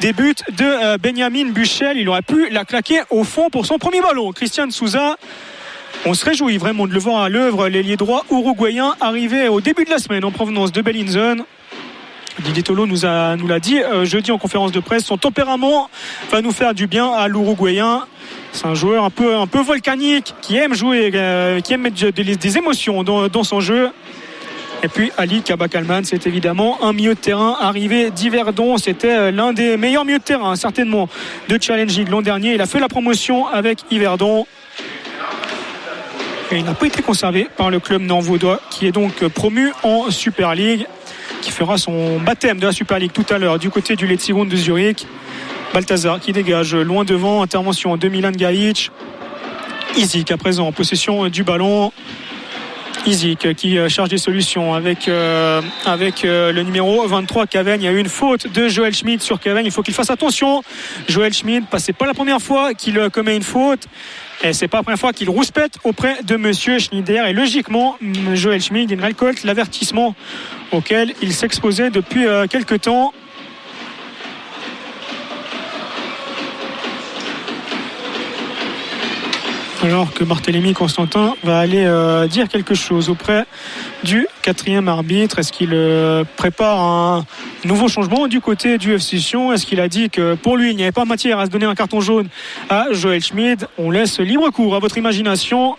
Des buts de Benjamin Buchel. Il aurait pu la claquer au fond pour son premier ballon. Christian Souza, on se réjouit vraiment de le voir à l'œuvre, l'ailier droit uruguayen arrivé au début de la semaine en provenance de Bellinzone. Didier Tolo nous l'a dit jeudi en conférence de presse. Son tempérament va nous faire du bien à l'uruguayen. C'est un joueur un peu volcanique qui aime jouer, qui aime mettre des émotions dans son jeu. Et puis Ali Kabakalman, c'est évidemment un milieu de terrain arrivé d'Yverdon. C'était l'un des meilleurs milieux de terrain certainement de Challenge League l'an dernier. Il a fait la promotion avec Yverdon. Et il n'a pas été conservé par le club nord-vaudois qui est donc promu en Super League, qui fera son baptême de la Super League tout à l'heure du côté du Letzigrund de Zurich. Balthazar qui dégage loin devant, intervention de Milan Gajic. Isaac à présent en possession du ballon. Isaac qui cherche des solutions avec le numéro 23 Caveigne. Il y a eu une faute de Joel Schmidt sur Caveigne, il faut qu'il fasse attention. Joel Schmidt, c'est pas la première fois qu'il commet une faute et c'est pas la première fois qu'il rouspète auprès de monsieur Schneider, et logiquement Joel Schmidt il récolte l'avertissement auquel il s'exposait depuis quelques temps. Alors que Barthélémy Constantin va aller dire quelque chose auprès du quatrième arbitre. Est-ce qu'il prépare un nouveau changement du côté du FC Sion? Est-ce qu'il a dit que pour lui il n'y avait pas matière à se donner un carton jaune à Joël Schmid? On laisse libre cours à votre imagination.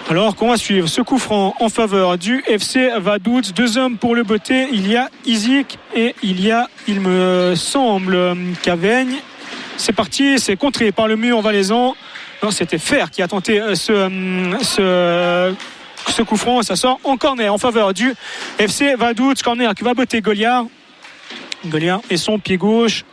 Alors qu'on va suivre ce coup franc en faveur du FC Vaduz. 2 hommes pour le botter. Il y a Izik et il y a, il me semble, Caveigne. C'est parti, c'est contré par le mur valaisan. Non, c'était Fer qui a tenté ce coup franc. Ça sort en corner en faveur du FC Vaduz. Corner qui va botter Goliard. Goliard et son pied gauche.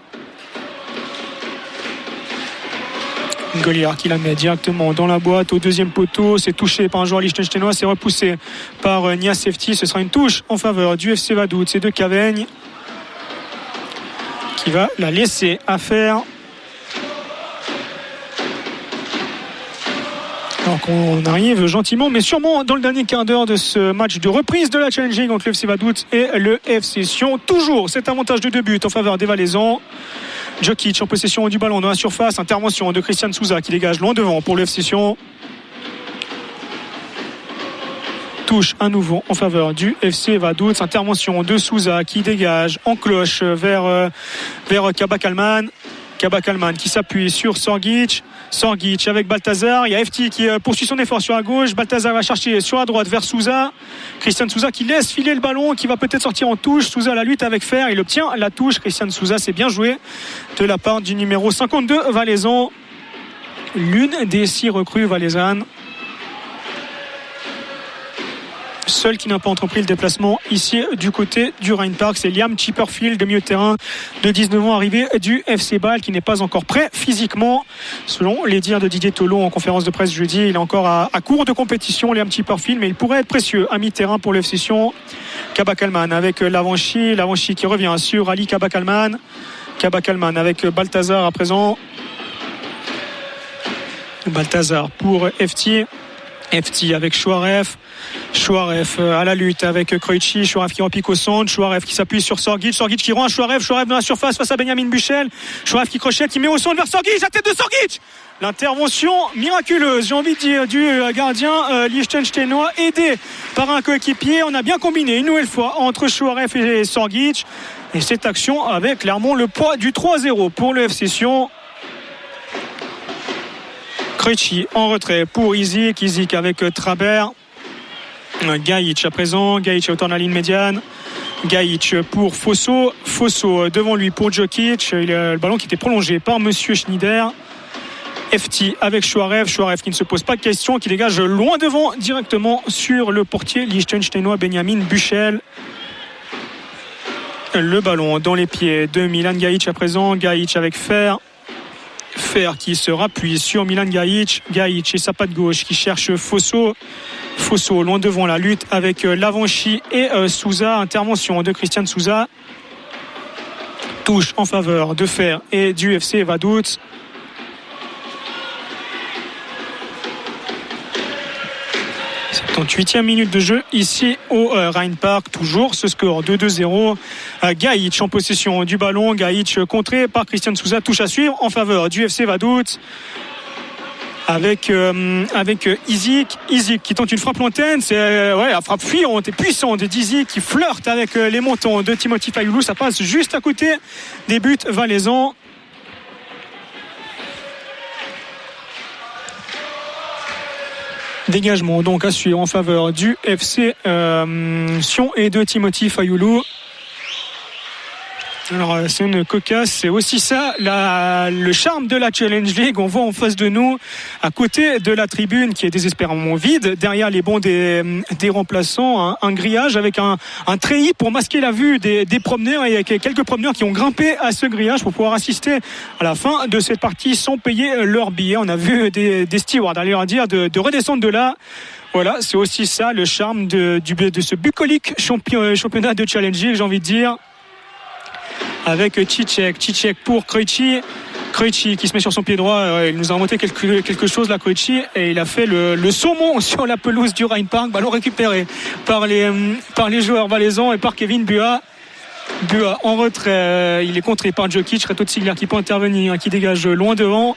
Goliard qui la met directement dans la boîte au deuxième poteau. C'est touché par un joueur liechtensteinois. C'est repoussé par Nia Sefti. Ce sera une touche en faveur du FC Vaduz. C'est de Caveigne qui va la laisser à faire. Alors qu'on arrive gentiment mais sûrement dans le dernier quart d'heure de ce match de reprise de la Challenge League entre le FC Vaduz et le FC Sion. Toujours cet avantage de 2 buts en faveur des Valaisans. Djokic en possession du ballon dans la surface. Intervention de Christian Souza qui dégage loin devant pour le FC Sion. Touche à nouveau en faveur du FC Vaduz. Intervention de Souza qui dégage en cloche vers Kaba Kalman. Kaba Kalman qui s'appuie sur Sorgic avec Balthazar. Il y a FT qui poursuit son effort sur la gauche. Balthazar va chercher sur la droite vers Souza. Christian Souza qui laisse filer le ballon, qui va peut-être sortir en touche. Souza à la lutte avec Fer, il obtient la touche. Christian Souza, c'est bien joué de la part du numéro 52 valaisan, l'une des 6 recrues valaisannes. Seul qui n'a pas entrepris le déplacement ici du côté du Rhein Park, c'est Liam Chipperfield, de milieu de terrain de 19 ans, arrivé du FC Bâle, qui n'est pas encore prêt physiquement. Selon les dires de Didier Tholon en conférence de presse jeudi, il est encore à court de compétition, Liam Chipperfield, mais il pourrait être précieux à mi-terrain pour le FC Sion. Kaba Kalman avec Lavanchi qui revient sur Ali Kaba Kalman avec Balthazar à présent. Balthazar pour FT avec Chouaref à la lutte avec Krejci. Chouaref qui repique au centre. Chouaref qui s'appuie sur Sorgic qui rend à Chouaref dans la surface face à Benjamin Buchel. Chouaref qui crochette, qui met au centre vers Sorgic. La tête de Sorgic. L'intervention miraculeuse, j'ai envie de dire, du gardien liechtensteinois, aidé par un coéquipier. On a bien combiné une nouvelle fois entre Chouaref et Sorgic. Et cette action avec clairement le poids du 3-0 pour le FC Sion. Krejci en retrait pour Izik avec Trabert. Gajic à présent, Gajic autour de la ligne médiane. Gajic pour Fosso devant lui pour Djokic. Le ballon qui était prolongé par Monsieur Schneider. FT avec Chouaref qui ne se pose pas de questions, qui dégage loin devant directement sur le portier liechtensteinois Benjamin Buchel. Le ballon dans les pieds de Milan Gajic à présent. Gajic avec Fer qui se rappuie sur Milan Gajic et sa patte gauche qui cherche Fosso loin devant la lutte avec Lavanchi et Souza. Intervention de Christian Souza. Touche en faveur de Fer et du FC Vaduz. En 8e minute de jeu ici au Rhein Park, toujours ce score de 2-0. Gajic en possession du ballon, Gajic contré par Christian Souza, touche à suivre en faveur du FC Vaduz avec Izik qui tente une frappe lointaine. C'est la frappe fuyante et puissante d'Izik qui flirte avec les montants de Timothy Fayoulou. Ça passe juste à côté des buts valaisans. Dégagement donc à suivre en faveur du FC Sion et de Timothy Fayoulou. Alors c'est une cocasse, c'est aussi ça le charme de la Challenge League. On voit en face de nous, à côté de la tribune qui est désespérément vide, derrière les bancs des remplaçants, un grillage avec un treillis pour masquer la vue des promeneurs. Et il y a quelques promeneurs qui ont grimpé à ce grillage pour pouvoir assister à la fin de cette partie sans payer leur billet. On a vu des stewards d'ailleurs dire de redescendre de là. Voilà, c'est aussi ça le charme de ce bucolique championnat de Challenge League, j'ai envie de dire. Avec Cicek pour Krejci qui se met sur son pied droit. Il nous a inventé quelque chose là, Krejci, et il a fait le saumon sur la pelouse du Rhein Park. Ballon récupéré par les joueurs valaisans et par Kevin Bua en retrait. Il est contré par Djokic. Reto Ziegler qui peut intervenir, qui dégage loin devant.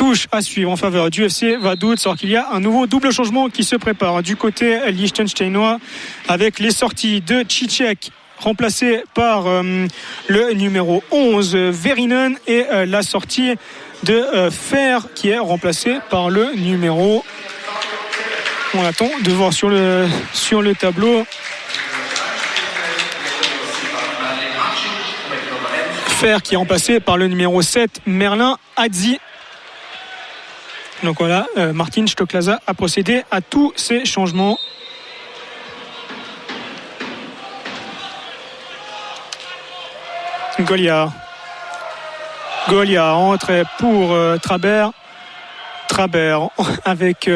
Touche à suivre en faveur du FC Vaduz, alors qu'il y a un nouveau double changement qui se prépare du côté liechtensteinois avec les sorties de Cicek remplacé par le numéro 11 Verinen et la sortie de Fer qui est remplacé par le numéro, on attend de voir sur le tableau, Fer qui est remplacé par le numéro 7 Merlin Hadzi. Donc voilà, Martin Stoklasa a procédé à tous ces changements. Goliath entre pour Trabert avec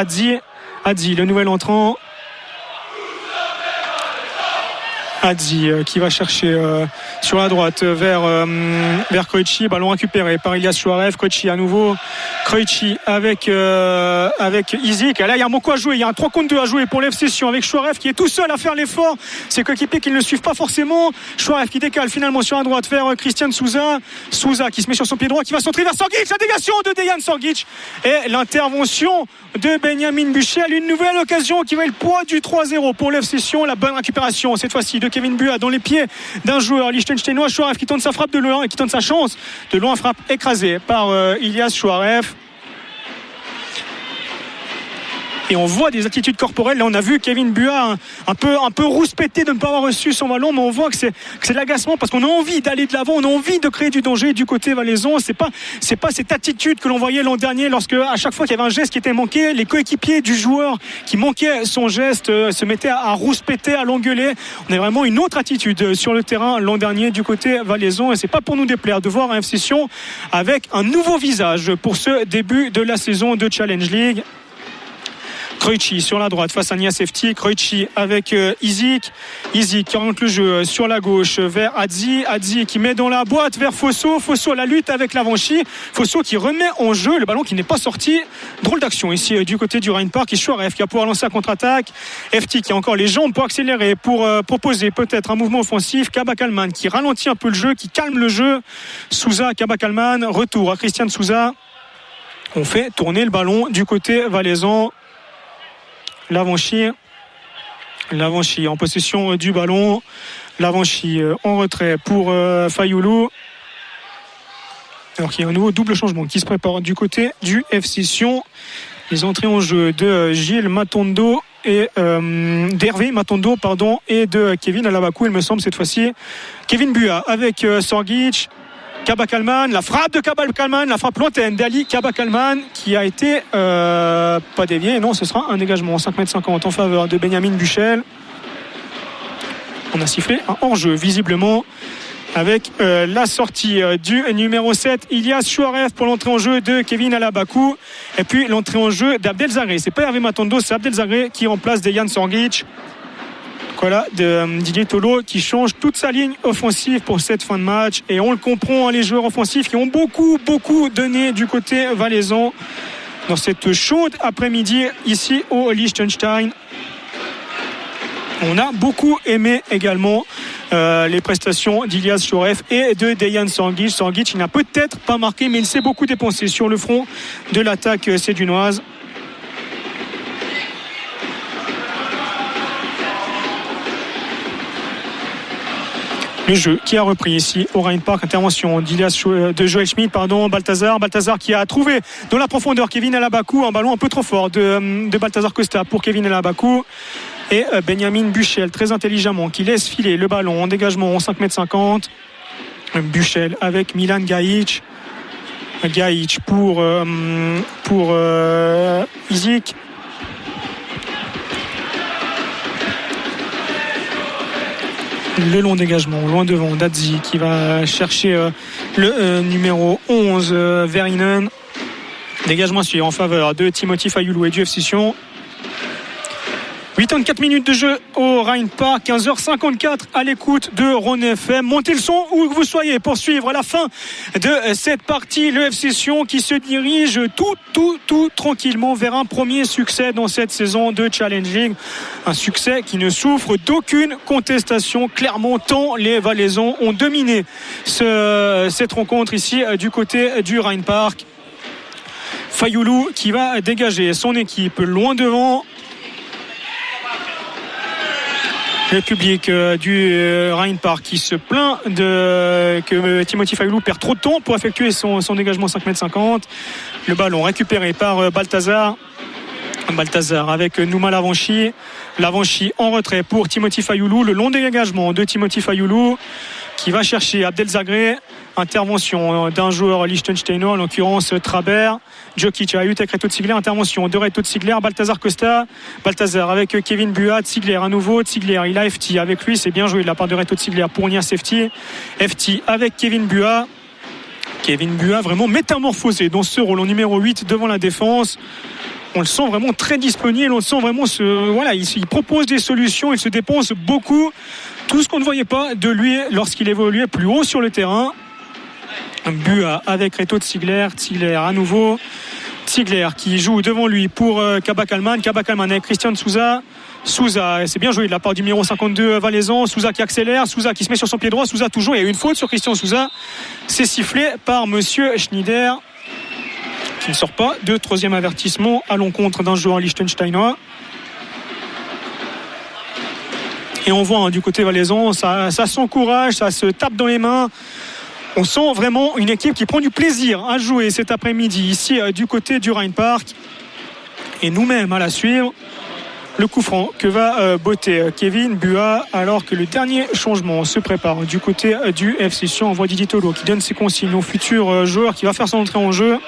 Hadzi, le nouvel entrant. Hadzi qui va chercher sur la droite vers Krejci, ballon récupéré par Ilias Chouarev. Krejci à nouveau, avec Izik. Là il y a beaucoup à jouer, il y a un 3 contre 2 à jouer pour l'FC Sion avec Chouarev qui est tout seul à faire l'effort, ses coéquipiers qui ne le suivent pas forcément. Chouarev qui décale finalement sur la droite vers Christian Souza qui se met sur son pied droit, qui va centrer vers Sorgic, la déviation de Dejan Sorgic et l'intervention de Benjamin Buchel, une nouvelle occasion qui va être le poids du 3-0 pour l'FC Sion. La bonne récupération cette fois-ci de Kevin Buat dans les pieds d'un joueur liechtensteinois. Chouarev qui tente sa frappe de loin et qui tente sa chance de loin, frappe écrasée par Ilias Chouarev. Et on voit des attitudes corporelles. Là, on a vu Kevin Buat un peu rouspété de ne pas avoir reçu son ballon, mais on voit que c'est de l'agacement parce qu'on a envie d'aller de l'avant, on a envie de créer du danger du côté valaisan. C'est pas cette attitude que l'on voyait l'an dernier lorsque à chaque fois qu'il y avait un geste qui était manqué, les coéquipiers du joueur qui manquait son geste se mettaient à rouspéter, à l'engueuler. On a vraiment une autre attitude sur le terrain l'an dernier du côté valaisan, et c'est pas pour nous déplaire de voir un FC Sion avec un nouveau visage pour ce début de la saison de Challenge League. Krejci sur la droite face à Niasefti. Krejci avec Izik qui oriente le jeu sur la gauche vers Hadzi qui met dans la boîte vers Fosso à la lutte avec Lavanchy. Fosso qui remet en jeu le ballon qui n'est pas sorti. Drôle d'action ici du côté du Rhein Park. Et Chouarev qui va pouvoir lancer un contre-attaque. FT qui a encore les jambes pour accélérer, pour proposer peut-être un mouvement offensif. Kabakalman qui ralentit un peu le jeu, qui calme le jeu. Souza, Kabakalman, retour à Christian Souza. On fait tourner le ballon du côté valaisan. Lavanchy en possession du ballon. Lavanchy en retrait pour Fayoulou. Alors qu'il y a un nouveau double changement qui se prépare du côté du FC Sion. Les entrées en jeu de Gilles Matondo et d'Hervé Matondo et de Kevin Alabakou, il me semble cette fois-ci. Kevin Buat avec Sorgic. Kabakalman, la frappe de Kabakalman, la frappe lointaine d'Ali Kabakalman qui a été pas déviée. Non, ce sera un dégagement 5,50 m en faveur de Benjamin Buchel. On a sifflé un hors-jeu visiblement avec la sortie du numéro 7 Ilias Chouarev pour l'entrée en jeu de Kevin Alabakou et puis l'entrée en jeu d'Abdel Zagré. C'est pas Hervé Matondo, c'est Abdel Zagré qui remplace Dejan Sorgic. Voilà, de Didier Tolo qui change toute sa ligne offensive pour cette fin de match, et on le comprend, les joueurs offensifs qui ont beaucoup donné du côté valaisan dans cette chaude après-midi ici au Liechtenstein. On a beaucoup aimé également les prestations d'Ilias Chouarev et de Dejan Sorgic. Sorgic, il n'a peut-être pas marqué, mais il s'est beaucoup dépensé sur le front de l'attaque sédunoise. Le jeu qui a repris ici au Rhein Park. Intervention de Joel Schmidt, Balthazar qui a trouvé dans la profondeur Kevin Alabakou, un ballon un peu trop fort de Balthazar Costa pour Kevin Alabakou. Et Benjamin Buchel très intelligemment qui laisse filer le ballon en dégagement 5,50 m. Buchel avec Milan Gajic pour Izik. Le long dégagement, loin devant Hadzi qui va chercher le numéro 11 Verinen. Dégagement suivant en faveur de Timothy Fayoulou et du FC Sion. 84 minutes de jeu au Rhein Park, 15h54 à l'écoute de Rhône FM. Montez le son où que vous soyez pour suivre la fin de cette partie. Le FC Sion qui se dirige tout tranquillement vers un premier succès dans cette saison de Challenging. Un succès qui ne souffre d'aucune contestation. Clairement, tant les Valaisans ont dominé cette rencontre ici du côté du Rhein Park. Fayoulou qui va dégager son équipe loin devant. Le public du Rhein Park qui se plaint que Timothy Fayoulou perd trop de temps pour effectuer son dégagement 5,50 m. Le ballon récupéré par Balthazar avec Nouma Lavanchi en retrait pour Timothy Fayoulou. Le long dégagement de Timothy Fayoulou qui va chercher Abdel Zagré. Intervention d'un joueur liechtensteinois, en l'occurrence Trabert. Djokic a eu avec Reto Ziegler. Intervention de Reto Ziegler. Balthazar Costa. Balthazar avec Kevin Buat. Ziegler à nouveau. Ziegler, il a FT avec lui. C'est bien joué de la part de Reto Ziegler pour Nias FT. FT avec Kevin Buat. Kevin Buat vraiment métamorphosé dans ce rôle en numéro 8 devant la défense. On le sent vraiment très disponible. On le sent vraiment il propose des solutions. Il se dépense beaucoup. Tout ce qu'on ne voyait pas de lui lorsqu'il évoluait plus haut sur le terrain. Buat avec Reto Ziegler à nouveau. Ziegler qui joue devant lui pour Kabakalman avec Christian Souza, c'est bien joué de la part du numéro 52 valaisan. Souza qui accélère, Souza qui se met sur son pied droit, Souza toujours, il y a eu une faute sur Christian Souza, c'est sifflé par monsieur Schneider qui ne sort pas de troisième avertissement à l'encontre d'un joueur liechtensteinois. Et on voit du côté valaisan, ça s'encourage, ça se tape dans les mains. On sent vraiment une équipe qui prend du plaisir à jouer cet après-midi ici du côté du Rhein Park. Et nous-mêmes à la suivre. Le coup franc que va botter Kevin Buat alors que le dernier changement se prépare du côté du FC Sion. On voit Didier Tolo qui donne ses consignes au futur joueur qui va faire son entrée en jeu.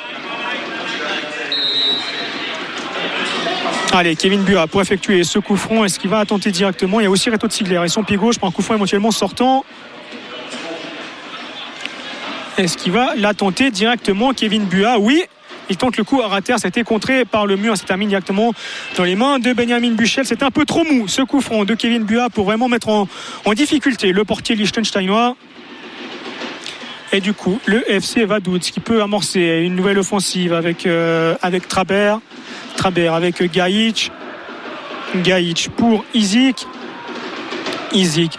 Allez, Kevin Buat pour effectuer ce coup franc. Est-ce qu'il va tenter directement? Il y a aussi Reto Ziegler et son pied gauche pour un coup franc éventuellement sortant. Est-ce qu'il va la tenter directement, Kevin Buat? Oui, il tente le coup à rater. Ça a été contré par le mur. Ça termine directement dans les mains de Benjamin Buchel. C'est un peu trop mou ce coup franc de Kevin Buat pour vraiment mettre en difficulté le portier liechtensteinois. Et du coup, le FC Vaduz qui peut amorcer une nouvelle offensive avec Trabert avec Gajic pour Izik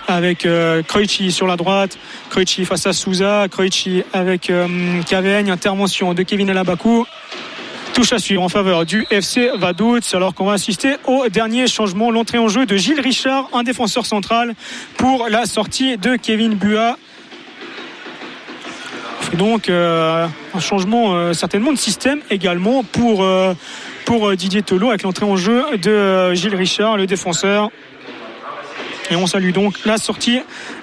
avec Krejci sur la droite. Krejci face à Souza. Krejci avec Caveigne. Intervention de Kevin Alabakou. Touche à suivre en faveur du FC Vaduz alors qu'on va assister au dernier changement. L'entrée en jeu de Gilles Richard, un défenseur central pour la sortie de Kevin Buat. Donc un changement certainement de système également pour Didier Tolo avec l'entrée en jeu de Gilles Richard, le défenseur. Et on salue donc la sortie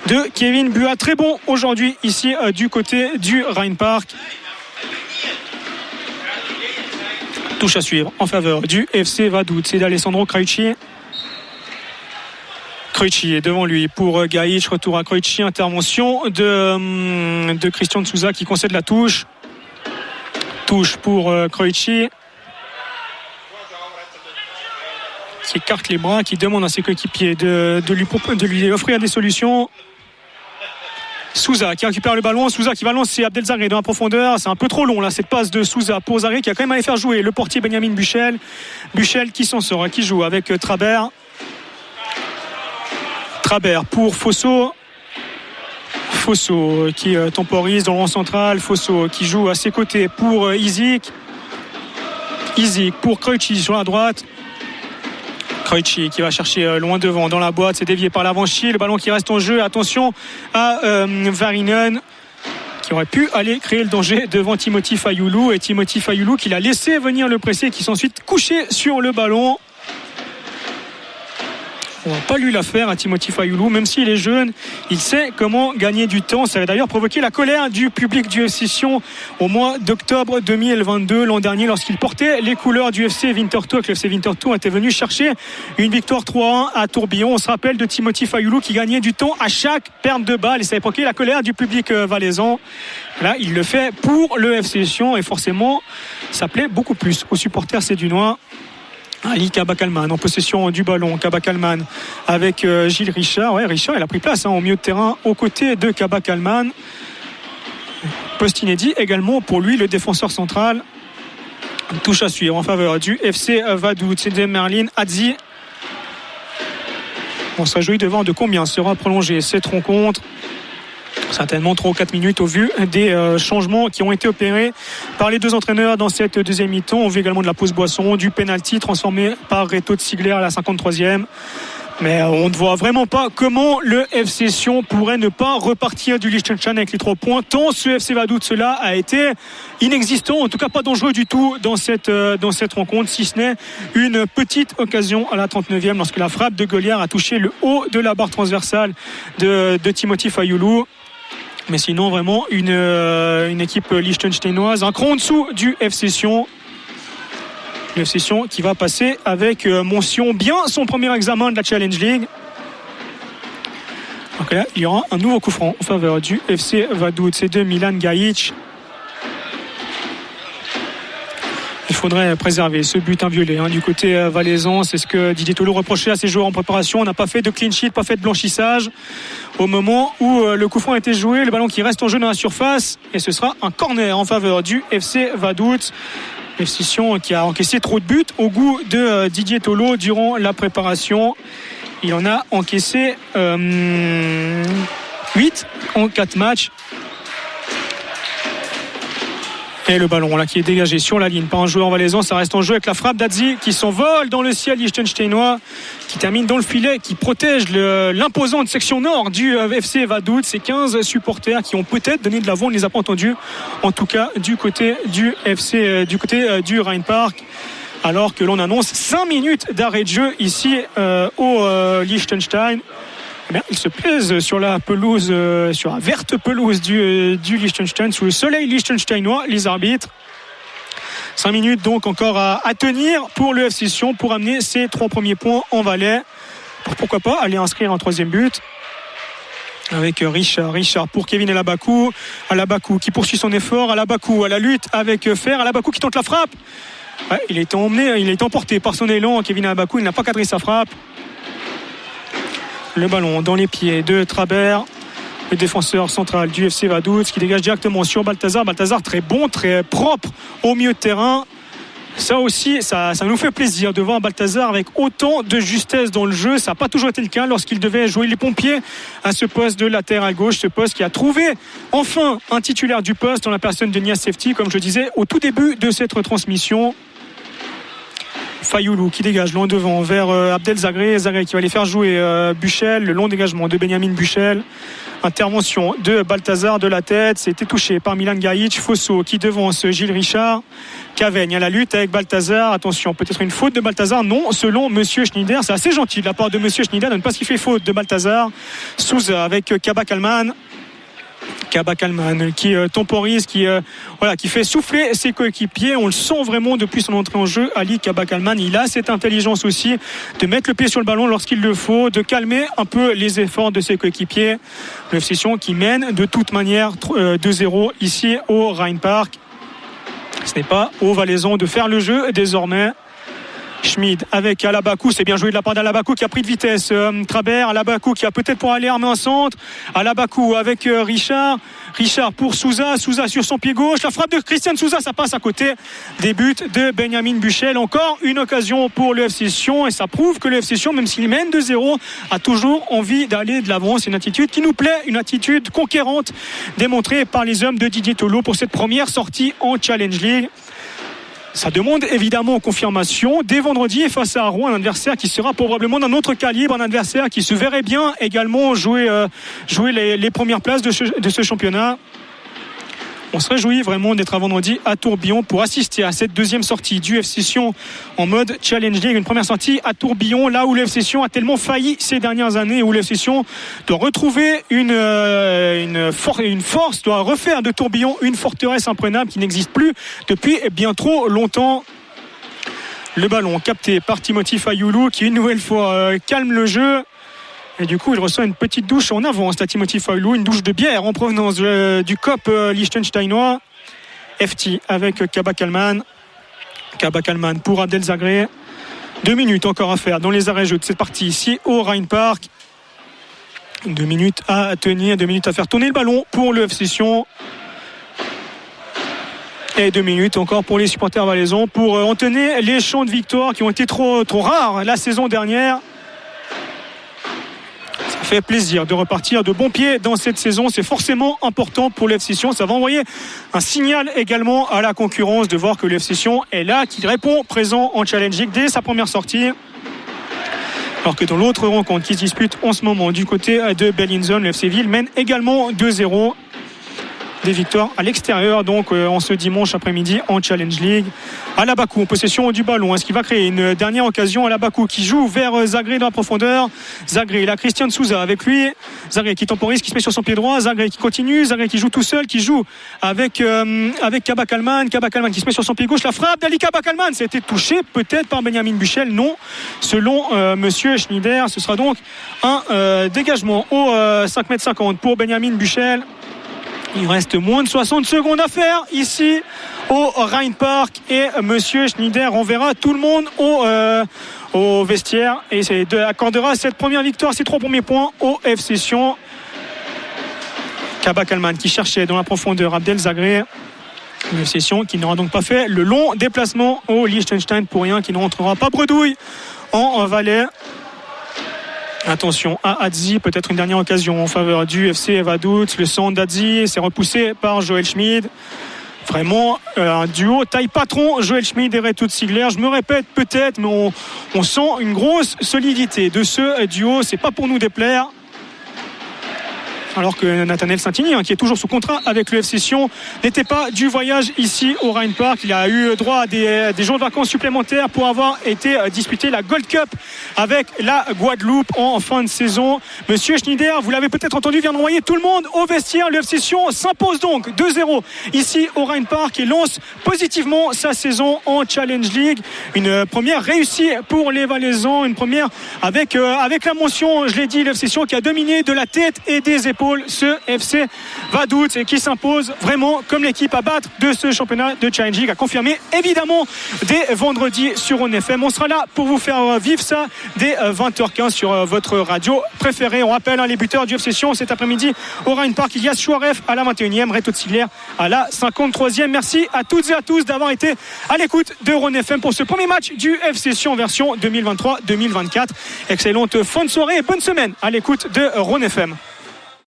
de Kevin Buat. Très bon aujourd'hui ici du côté du Rhein Park. Touche à suivre en faveur du FC Vaduz. C'est d'Alessandro Krejci. Krejci est devant lui pour Gajic. Retour à Krejci. Intervention de Christian Souza qui concède la touche. Touche pour Krejci. Qui écarte les bras, qui demande à ses coéquipiers de lui offrir des solutions. Souza qui récupère le ballon, Souza qui va lancer Abdel Zagré dans la profondeur. C'est un peu trop long là cette passe de Souza pour Zagré qui a quand même allé faire jouer le portier Benjamin Buchel qui s'en sort, qui joue avec Trabert pour Fosso qui temporise dans le rang central. Fosso qui joue à ses côtés pour Izik pour Krejci sur la droite. Krejci qui va chercher loin devant dans la boîte, c'est dévié par Lavanchi, le ballon qui reste en jeu. Attention à Varinen qui aurait pu aller créer le danger devant Timothy Fayoulou, et Timothy Fayoulou qui l'a laissé venir le presser, qui s'est ensuite couché sur le ballon. On n'a pas lu l'affaire à Timothy Fayoulou, même s'il est jeune, il sait comment gagner du temps. Ça a d'ailleurs provoqué la colère du public du FC Sion au mois d'octobre 2022, l'an dernier, lorsqu'il portait les couleurs du FC Winterthur. Le FC Winterthur était venu chercher une victoire 3-1 à Tourbillon. On se rappelle de Timothy Fayoulou qui gagnait du temps à chaque perte de balle, et ça a provoqué la colère du public valaisan. Là, il le fait pour le FC Sion, et forcément, ça plaît beaucoup plus aux supporters sédunois. Ali Kabakalman en possession du ballon. Kabakalman avec Gilles Richard. Ouais, Richard, il a pris place au milieu de terrain aux côtés de Kabakalman. Poste inédit également pour lui, le défenseur central. Touche à suivre en faveur du FC Vaduz. C'est de Merlin Hadzi. On sera joué devant de combien sera prolongée cette rencontre? Certainement 3 ou 4 minutes au vu des changements qui ont été opérés par les deux entraîneurs dans cette deuxième mi-temps. On vit également de la pause boisson, du penalty transformé par Reto de Sigler à la 53e. Mais on ne voit vraiment pas comment le FC Sion pourrait ne pas repartir du Liechtenstein avec les 3 points, tant ce FC Vaduz cela a été inexistant, en tout cas pas dangereux du tout dans cette rencontre, si ce n'est une petite occasion à la 39e lorsque la frappe de Goliath a touché le haut de la barre transversale de Timothy Fayoulou. Mais sinon vraiment une équipe liechtensteinoise un cran en dessous du FC Sion. Le FC Sion qui va passer avec mention bien son premier examen de la Challenge League. Donc là, il y aura un nouveau coup franc en faveur du FC Vaduz. C'est de Milan Gajic. Il faudrait préserver ce but inviolé du côté valaisan. C'est ce que Didier Tolo reprochait à ses joueurs en préparation. On n'a pas fait de clean sheet, pas fait de blanchissage. Au moment où le coup franc a été joué, le ballon qui reste en jeu dans la surface. Et ce sera un corner en faveur du FC Vaduz. FC Sion qui a encaissé trop de buts au goût de Didier Tolo durant la préparation. Il en a encaissé 8 en 4 matchs. Et le ballon là qui est dégagé sur la ligne par un joueur valaisan, ça reste en jeu avec la frappe d'Adzi qui s'envole dans le ciel liechtensteinois, qui termine dans le filet, qui protège l'imposante section nord du FC Vaduz. Ces 15 supporters qui ont peut-être donné de l'avant, on ne les a pas entendus, en tout cas du côté du FC, du côté du Rheinpark. Alors que l'on annonce 5 minutes d'arrêt de jeu ici au Liechtenstein. Eh bien, ils se plaisent sur la pelouse, sur la verte pelouse du Liechtenstein, sous le soleil liechtensteinois, les arbitres. 5 minutes donc encore à tenir pour le FC Sion pour amener ses 3 premiers points en Valais. Pourquoi pas aller inscrire un 3e but avec Richard pour Kevin Alabakou qui poursuit son effort, Alabakou à la lutte avec Fer, Alabakou qui tente la frappe. Ouais, il a été emporté par son élan. Kevin Alabakou, il n'a pas cadré sa frappe. Le ballon dans les pieds de Trabert, le défenseur central du FC Vaduz qui dégage directement sur Balthazar. Balthazar très bon, très propre au milieu de terrain. Ça aussi, ça nous fait plaisir de voir Balthazar avec autant de justesse dans le jeu. Ça n'a pas toujours été le cas lorsqu'il devait jouer les pompiers à ce poste de latéral gauche, ce poste qui a trouvé enfin un titulaire du poste dans la personne de Nias Sefti, comme je disais au tout début de cette retransmission. Fayoulou qui dégage loin devant vers Abdel Zagré qui va aller faire jouer Buchel, le long dégagement de Benjamin Buchel, intervention de Balthazar de la tête, c'était touché par Milan Gajic. Fosso qui devance Gilles Richard, Caveigne à la lutte avec Balthazar, attention, peut-être une faute de Balthazar, non, selon Monsieur Schneider, c'est assez gentil de la part de Monsieur Schneider de ne pas siffler faute de Balthazar. Souza avec Kabakalman qui temporise, qui fait souffler ses coéquipiers. On le sent vraiment depuis son entrée en jeu. Ali Kabakalman, il a cette intelligence aussi de mettre le pied sur le ballon lorsqu'il le faut, de calmer un peu les efforts de ses coéquipiers. Le FC Sion qui mène de toute manière 2-0 ici au Rheinpark. Ce n'est pas aux Valaisans de faire le jeu désormais. Schmid avec Alabakou, c'est bien joué de la part d'Alabakou qui a pris de vitesse. Trabert, Alabakou qui a peut-être pour aller armer un centre. Alabakou avec Richard pour Souza sur son pied gauche. La frappe de Christian Souza, ça passe à côté des buts de Benjamin Buchel. Encore une occasion pour le FC Sion et ça prouve que le FC Sion, même s'il mène 2-0, a toujours envie d'aller de l'avant. C'est une attitude qui nous plaît, une attitude conquérante démontrée par les hommes de Didier Tolo pour cette première sortie en Challenge League. Ça demande évidemment confirmation dès vendredi face à Rouen, un adversaire qui sera probablement d'un autre calibre, un adversaire qui se verrait bien également jouer les premières places de ce championnat. On se réjouit vraiment d'être à vendredi à Tourbillon pour assister à cette deuxième sortie du FC Sion en mode Challenge League. Une première sortie à Tourbillon, là où le FC Sion a tellement failli ces dernières années, où le FC Sion doit retrouver une force, doit refaire de Tourbillon une forteresse imprenable qui n'existe plus depuis bien trop longtemps. Le ballon capté par Timothy Fayoulou qui une nouvelle fois calme le jeu. Et du coup, il reçoit une petite douche en avance, là, Timothy Fayoulou, une douche de bière en provenance du COP liechtensteinois. FT avec Kabakalman pour Abdel Zagré. 2 minutes encore à faire dans les arrêts-jeux de cette partie ici au Rhein Park. 2 minutes à tenir, 2 minutes à faire tourner le ballon pour le FC Sion. Et 2 minutes encore pour les supporters valaisans pour entonner les chants de victoire qui ont été trop rares la saison dernière. Ça fait plaisir de repartir de bon pied dans cette saison. C'est forcément important pour le FC Sion. Ça va envoyer un signal également à la concurrence de voir que le FC Sion est là, qu'il répond présent en Challenge League dès sa première sortie. Alors que dans l'autre rencontre qui se dispute en ce moment du côté de Bellinzone, le FC Ville mène également 2-0. Des victoires à l'extérieur donc en ce dimanche après-midi en Challenge League. Alabakou en possession du ballon. Est-ce qu'il va créer une dernière occasion? Alabakou qui joue vers Zagré dans la profondeur. Zagré, il a Christian Souza avec lui. Zagré qui temporise, qui se met sur son pied droit. Zagré qui continue. Zagré qui joue tout seul, qui joue avec Kaba Kalman. Kaba Kalman qui se met sur son pied gauche. La frappe d'Ali Kaba Kalman. C'était touché peut-être par Benjamin Buchel. Non. Selon monsieur Schneider, ce sera donc un dégagement au 5,50 m pour Benjamin Buchel. Il reste moins de 60 secondes à faire ici au Rhein Park et monsieur Schneider enverra tout le monde au vestiaire et accordera cette première victoire, ces 3 premiers points au FC Sion. Kaba Kalman qui cherchait dans la profondeur Abdel Zagré. Le FC Sion qui n'aura donc pas fait le long déplacement au Liechtenstein pour rien, qui ne rentrera pas bredouille en Valais. Attention à Hadzi, peut-être une dernière occasion en faveur du FC Vaduz. Le centre d'Hadzi, c'est repoussé par Joel Schmid. Vraiment un duo taille patron, Joel Schmid et Reto Ziegler. Je me répète peut-être, mais on sent une grosse solidité de ce duo. C'est pas pour nous déplaire. Alors que Nathaniel Saint-Igny, qui est toujours sous contrat avec le FC Sion, n'était pas du voyage ici au Rhein Park. Il a eu droit à des jours de vacances supplémentaires pour avoir été disputé la Gold Cup avec la Guadeloupe en fin de saison. Monsieur Schneider, vous l'avez peut-être entendu, vient d'envoyer tout le monde au vestiaire. Le FC Sion s'impose donc 2-0 ici au Rhein Park et lance positivement sa saison en Challenge League. Une première réussie pour les Valaisans, une première avec la mention, je l'ai dit, le FC Sion qui a dominé de la tête et des épaules ce FC Vaduz et qui s'impose vraiment comme l'équipe à battre de ce championnat de Challenge League, a confirmé évidemment dès vendredi sur ON FM. On sera là pour vous faire vivre ça dès 20h15 sur votre radio préférée. On rappelle les buteurs du FC Sion cet après-midi au Rhein Park. Il y a Chouaref à la 21e, Reto Ziegler à la 53e. Merci à toutes et à tous d'avoir été à l'écoute de ON FM pour ce premier match du FC Sion version 2023-2024. Excellente fin de soirée et bonne semaine à l'écoute de ON FM.